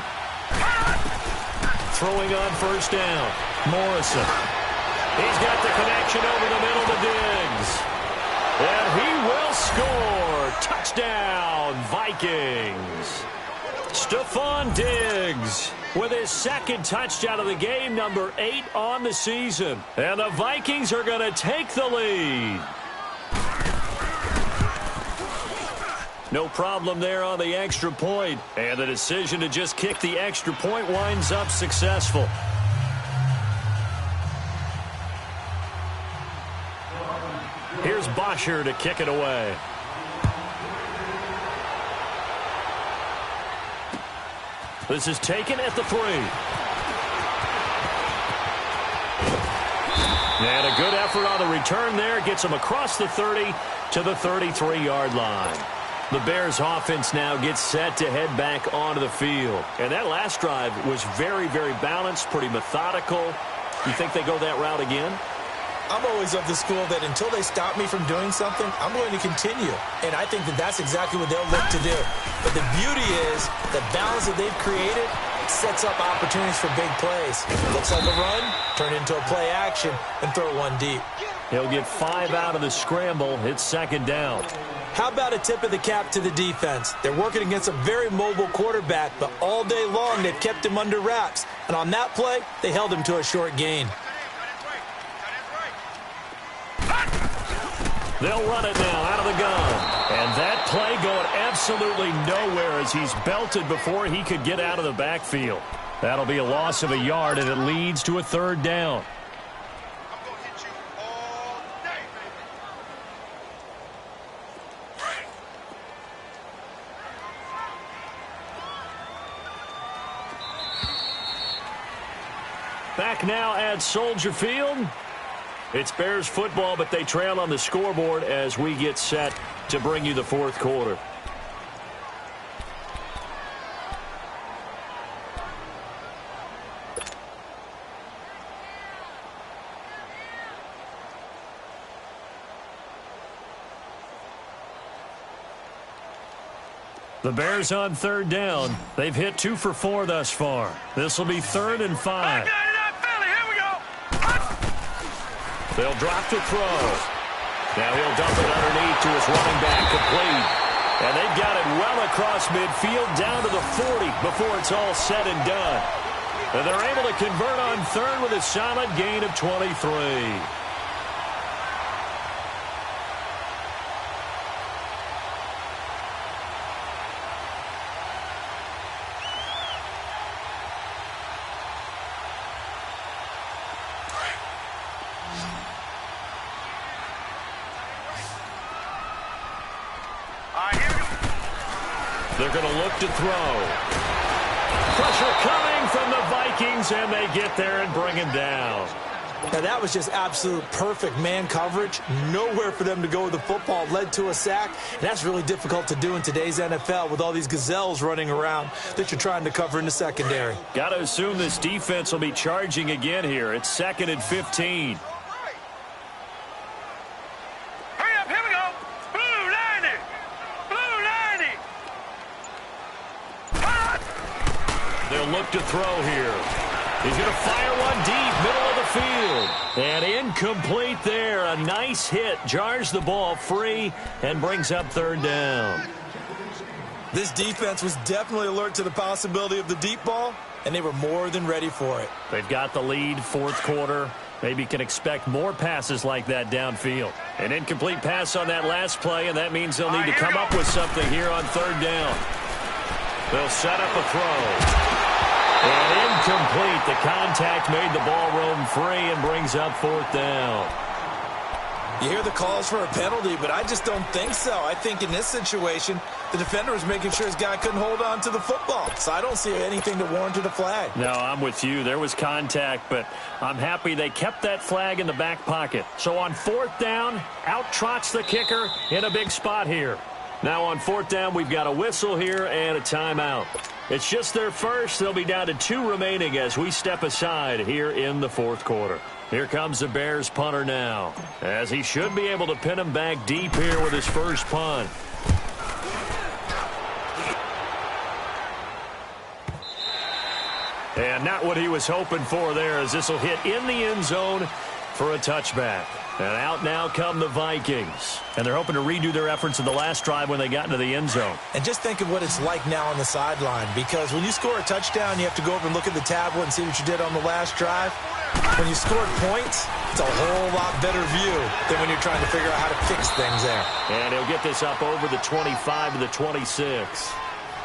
Throwing on first down, Morrison. He's got the connection over the middle to Diggs. And he will score. Touchdown, Vikings. Stephon Diggs with his 2nd touchdown of the game, number 8 on the season. And the Vikings are going to take the lead. No problem there on the extra point. And the decision to just kick the extra point winds up successful. Here's Bosher to kick it away. This is taken at the 3. And a good effort on the return there. Gets him across the 30 to the 33-yard line. The Bears offense now gets set to head back onto the field. And that last drive was very, very balanced, pretty methodical. You think they go that route again? I'm always of the school that until they stop me from doing something, I'm going to continue. And I think that that's exactly what they'll look to do. But the beauty is the balance that they've created sets up opportunities for big plays. Looks like a run, turn into a play action, and throw one deep. He'll get 5 out of the scramble. It's 2nd down. How about a tip of the cap to the defense? They're working against a very mobile quarterback, but all day long they've kept him under wraps. And on that play, they held him to a short gain. They'll run it now out of the gun. And that play going absolutely nowhere as he's belted before he could get out of the backfield. That'll be a loss of a yard, and it leads to a 3rd down. Back now at Soldier Field. It's Bears football, but they trail on the scoreboard as we get set to bring you the 4th quarter. The Bears on 3rd down. They've hit 2 for 4 thus far. This will be 3rd and 5. They'll drop to throw. Now he'll dump it underneath to his running back, complete. And they've got it well across midfield down to the 40 before it's all said and done. And they're able to convert on 3rd with a solid gain of 23. They're going to look to throw. Pressure coming from the Vikings, and they get there and bring him down. Now, that was just absolute perfect man coverage. Nowhere for them to go with the football. Led to a sack. And that's really difficult to do in today's NFL with all these gazelles running around that you're trying to cover in the secondary. Got to assume this defense will be charging again here. It's 2nd and 15. They'll look to throw here. He's going to fire one deep, middle of the field. And incomplete there. A nice hit. Jars the ball free and brings up 3rd down. This defense was definitely alert to the possibility of the deep ball, and they were more than ready for it. They've got the lead, 4th quarter. Maybe can expect more passes like that downfield. An incomplete pass on that last play, and that means they'll need to come up with something here on 3rd down. They'll set up a throw. And incomplete. The contact made the ball roam free and brings up 4th down. You hear the calls for a penalty, but I just don't think so. I think in this situation, the defender was making sure his guy couldn't hold on to the football. So I don't see anything that warranted a flag. No, I'm with you. There was contact, but I'm happy they kept that flag in the back pocket. So on 4th down, out trots the kicker in a big spot here. Now on 4th down, we've got a whistle here and a timeout. It's just their first. They'll be down to 2 remaining as we step aside here in the 4th quarter. Here comes the Bears punter now, as he should be able to pin him back deep here with his first punt. And not what he was hoping for there, as this will hit in the end zone for a touchback. And out now come the Vikings. And they're hoping to redo their efforts in the last drive when they got into the end zone. And just think of what it's like now on the sideline, because when you score a touchdown, you have to go over and look at the tablet and see what you did on the last drive. When you scored points, it's a whole lot better view than when you're trying to figure out how to fix things there. And he'll get this up over the 25 to the 26.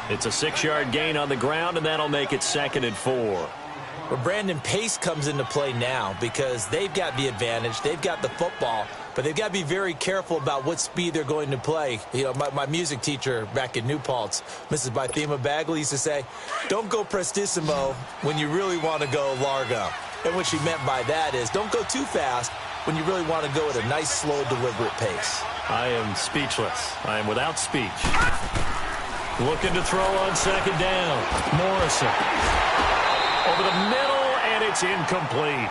It's a 6-yard gain on the ground, and that'll make it 2nd and 4. But Brandon, pace comes into play now because they've got the advantage. They've got the football, but they've got to be very careful about what speed they're going to play. You know, my music teacher back in New Paltz, Mrs. Bythema Bagley, used to say, don't go prestissimo when you really want to go largo. And what she meant by that is don't go too fast when you really want to go at a nice, slow, deliberate pace. I am speechless. I am without speech. Looking to throw on 2nd down. Morrison. Over the middle, and it's incomplete.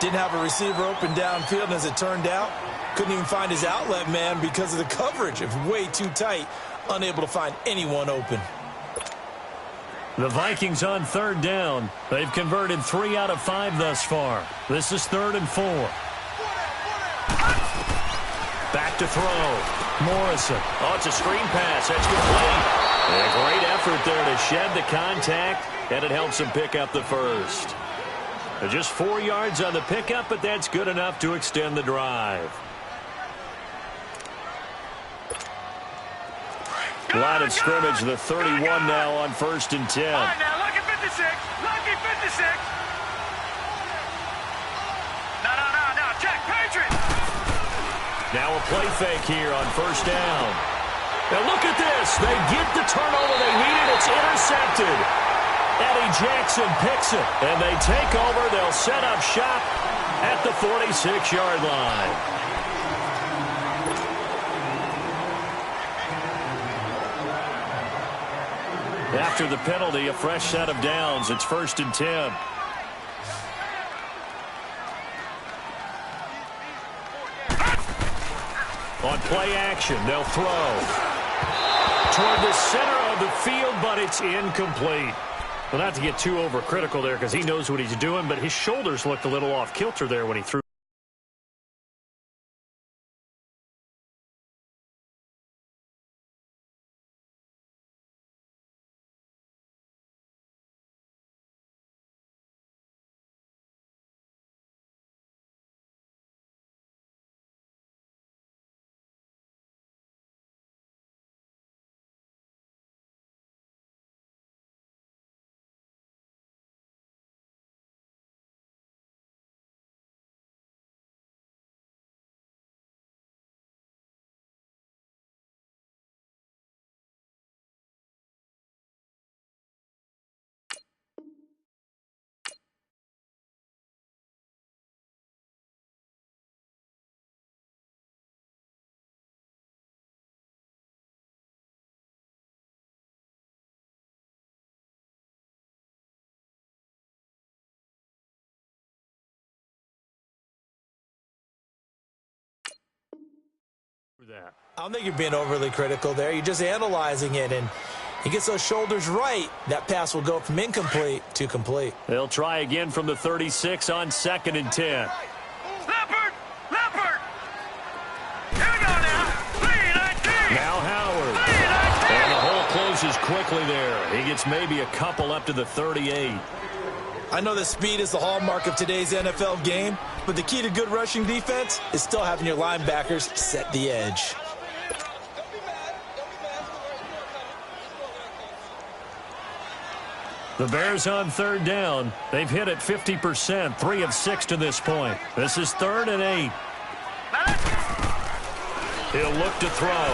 Didn't have a receiver open downfield, and as it turned out, couldn't even find his outlet man because of the coverage. It was way too tight, unable to find anyone open. The Vikings on 3rd down. They've converted 3 out of 5 thus far. This is 3rd and 4. Back to throw. Morrison. Oh, it's a screen pass. That's complete. And a great effort there to shed the contact, and it helps him pick up the first. Just 4 yards on the pickup, but that's good enough to extend the drive. Line of scrimmage, the 31 now on 1st and 10. All right, now, lucky 56. Lucky 56. No. Check, Patriot. Now a play fake here on 1st down. Now look at this. They get the turnover they needed. It's intercepted. Eddie Jackson picks it, and they take over. They'll set up shop at the 46-yard line. After the penalty, a fresh set of downs. It's 1st and 10. On play action, they'll throw toward the center of the field, but it's incomplete. Well, not to get too overcritical there because he knows what he's doing, but his shoulders looked a little off kilter there when he threw. I don't think you're being overly critical there. You're just analyzing it, and he gets those shoulders right. That pass will go from incomplete to complete. They'll try again from the 36 on 2nd and 10. Leopard! Here we go now. 3-19. Now Howard. 3-19. And the hole closes quickly there. He gets maybe a couple up to the 38. I know that speed is the hallmark of today's NFL game, but the key to good rushing defense is still having your linebackers set the edge. The Bears on 3rd down. They've hit it 50%, 3 of 6 to this point. This is 3rd and 8. Now He'll look to throw.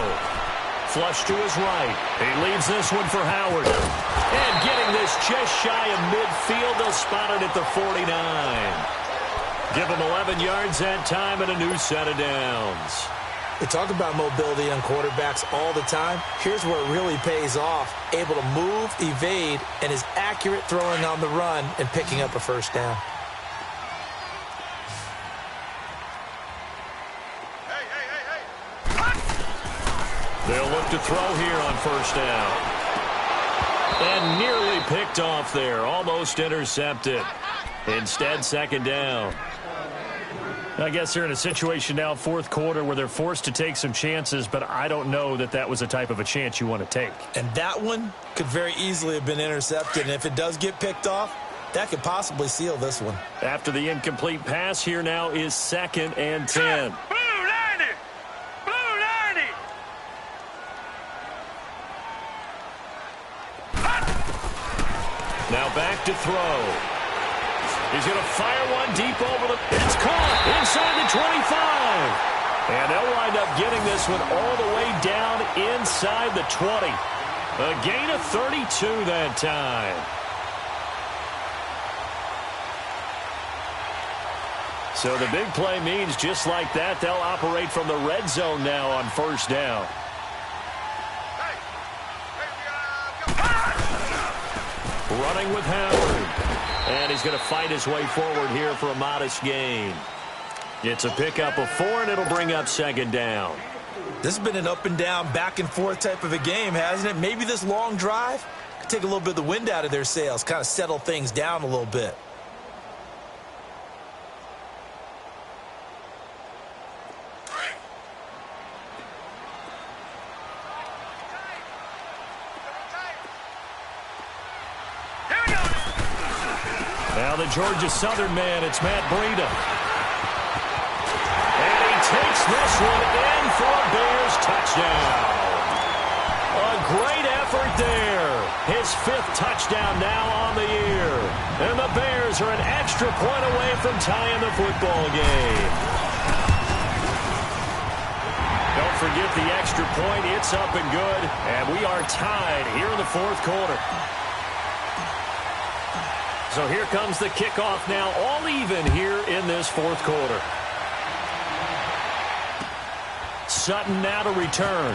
Flush to his right. He leaves this one for Howard. And getting this just shy of midfield, they'll spot it at the 49. Give him 11 yards that time and a new set of downs. We talk about mobility on quarterbacks all the time. Here's where it really pays off. Able to move, evade, and is accurate throwing on the run and picking up a first down. They'll look to throw here on first down. And nearly picked off there. Almost intercepted. Instead, second down. I guess they're in a situation now, fourth quarter, where they're forced to take some chances, but I don't know that that was the type of a chance you want to take. And that one could very easily have been intercepted. And if it does get picked off, that could possibly seal this one. After the incomplete pass, here now is 2nd and 10. Blue 90! Blue 90! Now back to throw. He's going to fire one deep over the... It's caught inside the 25. And they'll wind up getting this one all the way down inside the 20. A gain of 32 that time. So the big play means just like that, they'll operate from the red zone now on first down. Running with Howard. And he's going to fight his way forward here for a modest gain. It's a pickup of 4, and it'll bring up second down. This has been an up and down, back and forth type of a game, hasn't it? Maybe this long drive could take a little bit of the wind out of their sails, kind of settle things down a little bit. Now the Georgia Southern man, it's Matt Breida. And he takes this one in for a Bears touchdown. A great effort there. His 5th touchdown now on the year. And the Bears are an extra point away from tying the football game. Don't forget the extra point. It's up and good. And we are tied here in the fourth quarter. So here comes the kickoff now, all even here in this fourth quarter. Sutton now to return.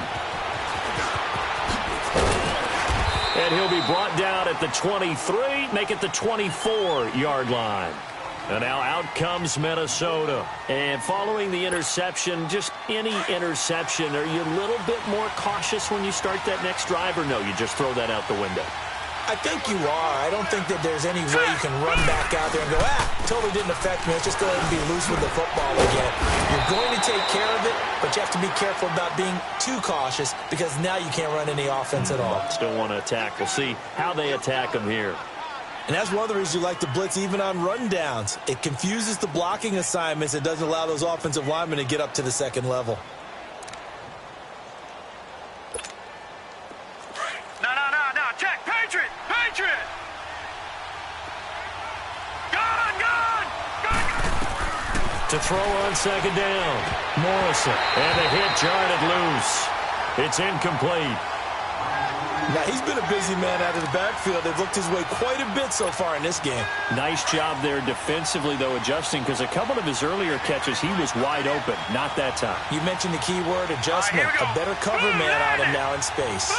And he'll be brought down at the 23, make it the 24-yard line. And now out comes Minnesota. And following the interception, just any interception, are you a little bit more cautious when you start that next drive, or no, you just throw that out the window? I think you are. I don't think that there's any way you can run back out there and go, totally didn't affect me. Let's just go ahead and be loose with the football again. You're going to take care of it, but you have to be careful about being too cautious because now you can't run any offense at all. Still want to attack. We'll see how they attack them here. And that's one of the reasons you like to blitz even on rundowns. It confuses the blocking assignments. It doesn't allow those offensive linemen to get up to the second level. No, check, Patriot! Gone! To throw on second down. Morrison. And the hit jarred it loose. It's incomplete. Now, he's been a busy man out of the backfield. They've looked his way quite a bit so far in this game. Nice job there defensively, though, adjusting, because a couple of his earlier catches, he was wide open. Not that time. You mentioned the key word, adjustment. A better cover man on him now in space.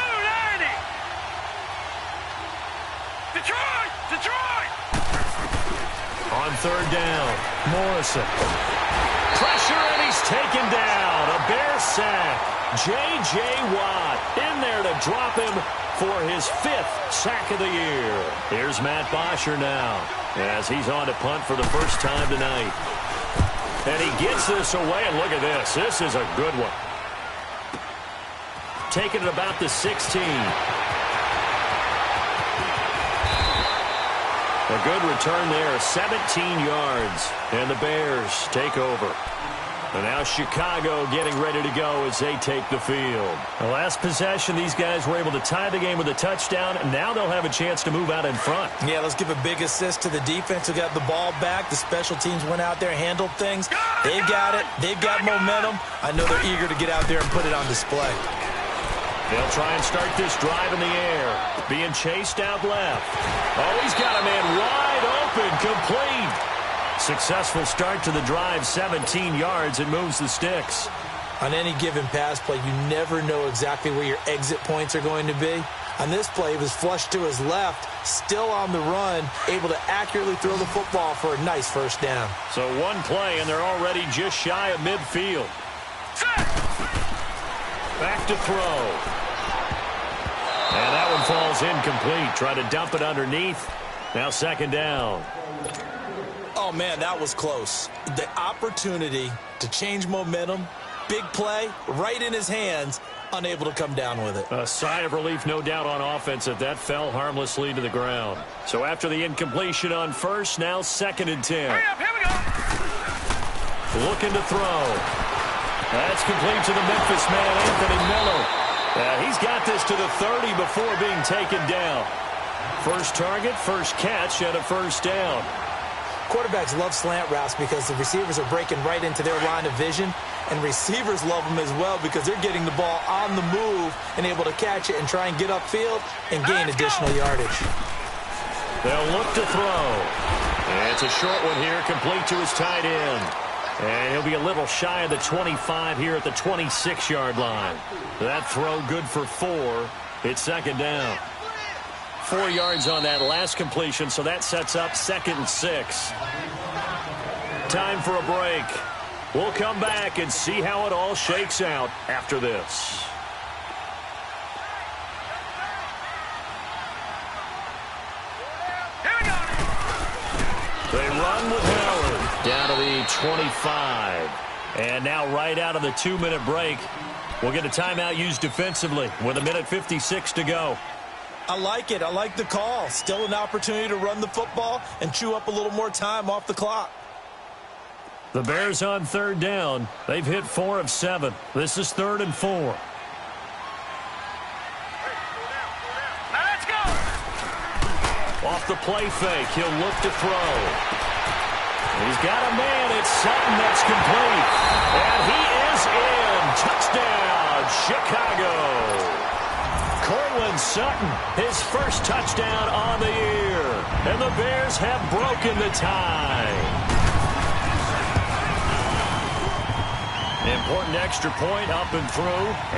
Detroit! On third down, Morrison. Pressure, and he's taken down. A Bear sack. J.J. Watt in there to drop him for his 5th sack of the year. Here's Matt Bosher now as he's on to punt for the first time tonight. And he gets this away, and look at this. This is a good one. Taking it about the 16. A good return there, 17 yards, and the Bears take over. And now Chicago getting ready to go as they take the field. The last possession, these guys were able to tie the game with a touchdown, and now they'll have a chance to move out in front. Yeah, let's give a big assist to the defense who got the ball back. The special teams went out there, handled things. They've got it. They've got momentum. I know they're eager to get out there and put it on display. They'll try and start this drive in the air. Being chased out left. Oh, he's got a man wide open, complete. Successful start to the drive, 17 yards, and moves the sticks. On any given pass play, you never know exactly where your exit points are going to be. On this play, he was flushed to his left, still on the run, able to accurately throw the football for a nice first down. So one play, and they're already just shy of midfield. Back to throw. And that one falls incomplete. Try to dump it underneath. Now second down. Oh, man, that was close. The opportunity to change momentum, big play, right in his hands, unable to come down with it. A sigh of relief, no doubt, on offense that fell harmlessly to the ground. So after the incompletion on first, now 2nd and 10. Hurry up, here we go. Looking to throw. That's complete to the Memphis man, Anthony Miller. He's got this to the 30 before being taken down. First target, first catch, and a first down. Quarterbacks love slant routes because the receivers are breaking right into their line of vision, and receivers love them as well because they're getting the ball on the move and able to catch it and try and get upfield and gain additional yardage. They'll look to throw. And it's a short one here, complete to his tight end. And he'll be a little shy of the 25 here at the 26-yard line. That throw good for 4. It's second down. 4 yards on that last completion, so that sets up 2nd and 6. Time for a break. We'll come back and see how it all shakes out after this. Here we go. They run with Howard down to the 25. And now right out of the 2-minute break, we'll get a timeout used defensively with 1:56 to go. I like it. I like the call. Still an opportunity to run the football and chew up a little more time off the clock. The Bears on third down. They've hit 4 of 7. This is 3rd and 4. Now let's go. Off the play fake, he'll look to throw. He's got a man. It's Sutton that's complete. And he is in. Touchdown, Chicago. Cortland Sutton, his first touchdown on the year. And the Bears have broken the tie. Important extra point up and through,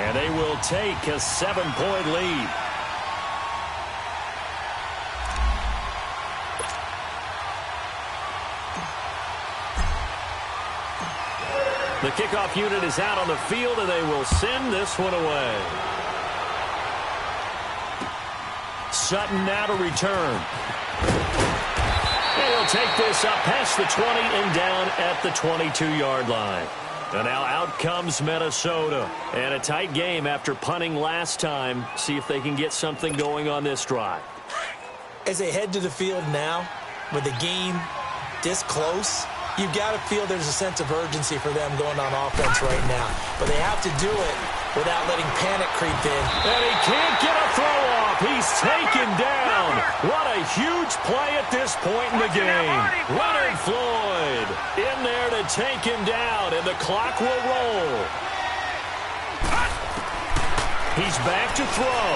and they will take a 7-point lead. The kickoff unit is out on the field, and they will send this one away. Sutton now to return. And he'll take this up past the 20 and down at the 22-yard line. And now out comes Minnesota. And a tight game after punting last time. See if they can get something going on this drive. As they head to the field now, with the game this close, you've got to feel there's a sense of urgency for them going on offense right now. But they have to do it without letting panic creep in. And he can't get a throw off. He's taken down. What a huge play at this point in the game. Leonard Floyd in there to take him down, and the clock will roll. He's back to throw.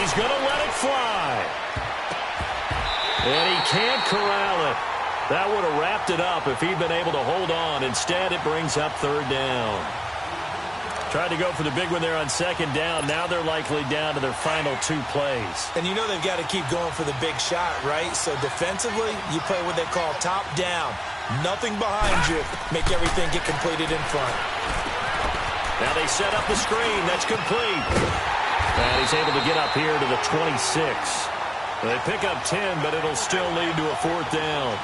He's going to let it fly. And he can't corral it. That would have wrapped it up if he'd been able to hold on. Instead, it brings up third down. Tried to go for the big one there on second down. Now they're likely down to their final 2 plays. And you know they've got to keep going for the big shot, right? So defensively, you play what they call top down. Nothing behind you. Make everything get completed in front. Now they set up the screen. That's complete. And he's able to get up here to the 26. They pick up 10, but it'll still lead to a 4th down.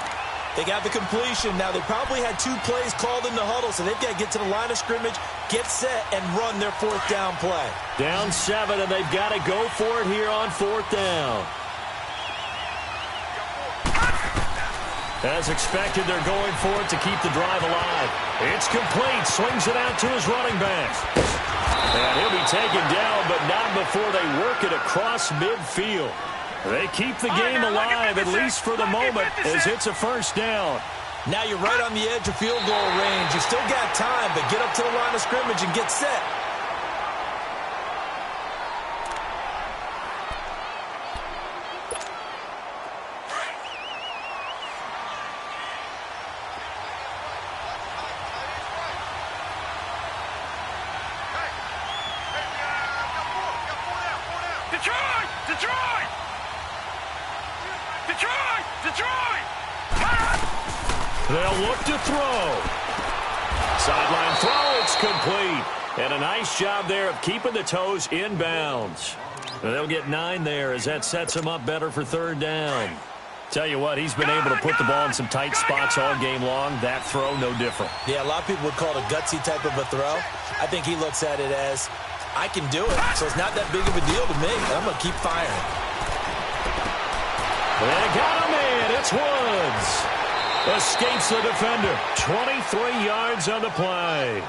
They got the completion. Now, they probably had 2 plays called in the huddle, so they've got to get to the line of scrimmage, get set, and run their 4th down play. Down 7, and they've got to go for it here on 4th down. As expected, they're going for it to keep the drive alive. It's complete. Swings it out to his running back. And he'll be taken down, but not before they work it across midfield. They keep the game alive, at least for the moment, as it's a first down. Now you're right on the edge of field goal range. You still got time, but get up to the line of scrimmage and get set. Detroit! Detroit! Detroit! Detroit! They'll look to throw. Sideline throw, it's complete. And a nice job there of keeping the toes in bounds. They'll get 9 there as that sets them up better for third down. Tell you what, he's been able to put the ball in some tight spots all game long. That throw, no different. Yeah, a lot of people would call it a gutsy type of a throw. I think he looks at it as, I can do it, so it's not that big of a deal to me. I'm going to keep firing. They got him in. It's Woods. Escapes the defender. 23 yards on the play.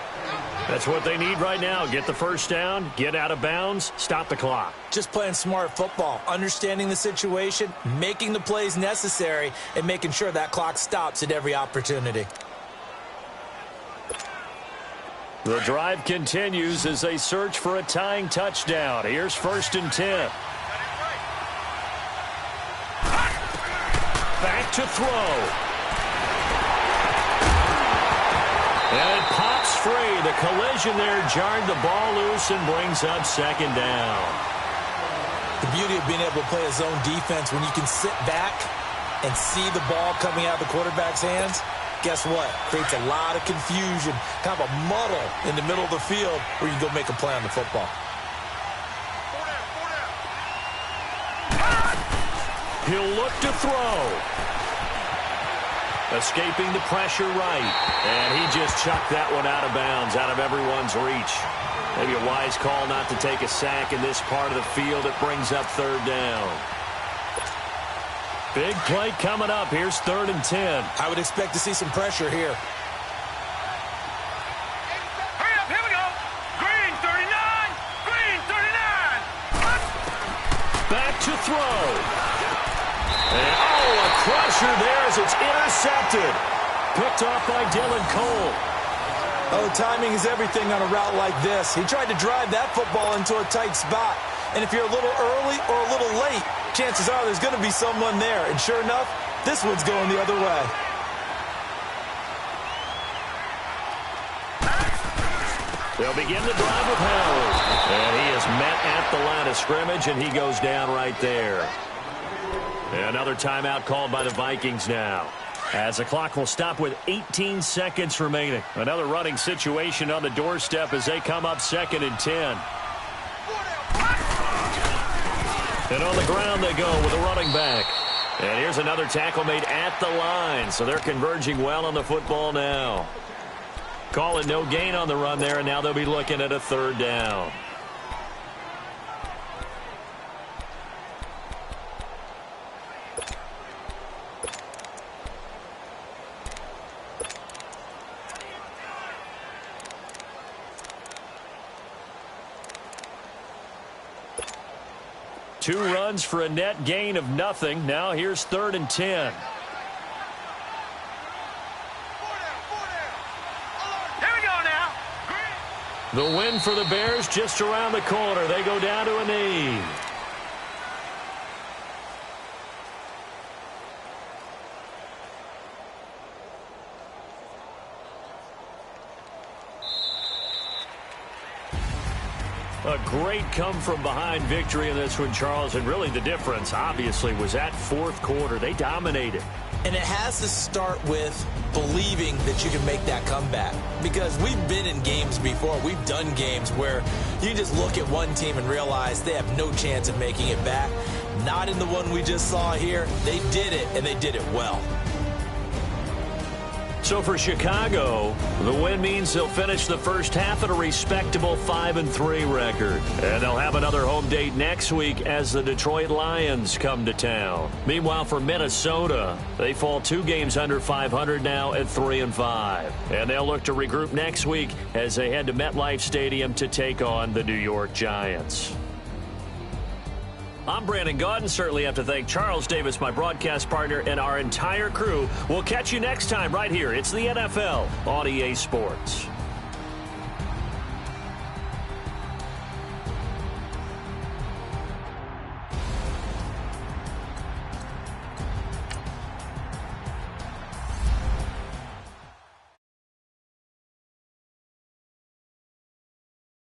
That's what they need right now. Get the first down, get out of bounds, stop the clock. Just playing smart football, understanding the situation, making the plays necessary, and making sure that clock stops at every opportunity. The drive continues as they search for a tying touchdown. Here's 1st and 10. Back to throw. And it pops free. The collision there jarred the ball loose and brings up 2nd down. The beauty of being able to play a zone defense when you can sit back and see the ball coming out of the quarterback's hands, guess what? Creates a lot of confusion, kind of a muddle in the middle of the field where you can go make a play on the football. He'll look to throw. Escaping the pressure right. And he just chucked that one out of bounds, out of everyone's reach. Maybe a wise call not to take a sack in this part of the field. It brings up 3rd down. Big play coming up. Here's 3rd and 10. I would expect to see some pressure here. Hurry up, here we go. Green 39. Green 39. Back to throw. And, a crusher there as it's intercepted. Picked off by Dylan Cole. Oh, timing is everything on a route like this. He tried to drive that football into a tight spot. And if you're a little early or a little late, chances are there's going to be someone there. And sure enough, this one's going the other way. They'll begin the drive with Howard. And he is met at the line of scrimmage, and he goes down right there. Another timeout called by the Vikings now, as the clock will stop with 18 seconds remaining. Another running situation on the doorstep as they come up 2nd and 10. And on the ground they go with a running back. And here's another tackle made at the line, so they're converging well on the football now. Call it no gain on the run there, and now they'll be looking at a 3rd down. Two runs for a net gain of nothing. Now here's 3rd and 10. Here we go now. The win for the Bears just around the corner. They go down to a knee. A great come-from-behind victory in this one, Charles. And really the difference, obviously, was that 4th quarter. They dominated. And it has to start with believing that you can make that comeback. Because we've been in games before. We've done games where you just look at one team and realize they have no chance of making it back. Not in the one we just saw here. They did it, and they did it well. So for Chicago, the win means they'll finish the first half at a respectable 5-3 record. And they'll have another home date next week as the Detroit Lions come to town. Meanwhile, for Minnesota, they fall 2 games under 500 now at 3-5. And they'll look to regroup next week as they head to MetLife Stadium to take on the New York Giants. I'm Brandon Gaudin. Certainly have to thank Charles Davis, my broadcast partner, and our entire crew. We'll catch you next time right here. It's the NFL on EA Sports.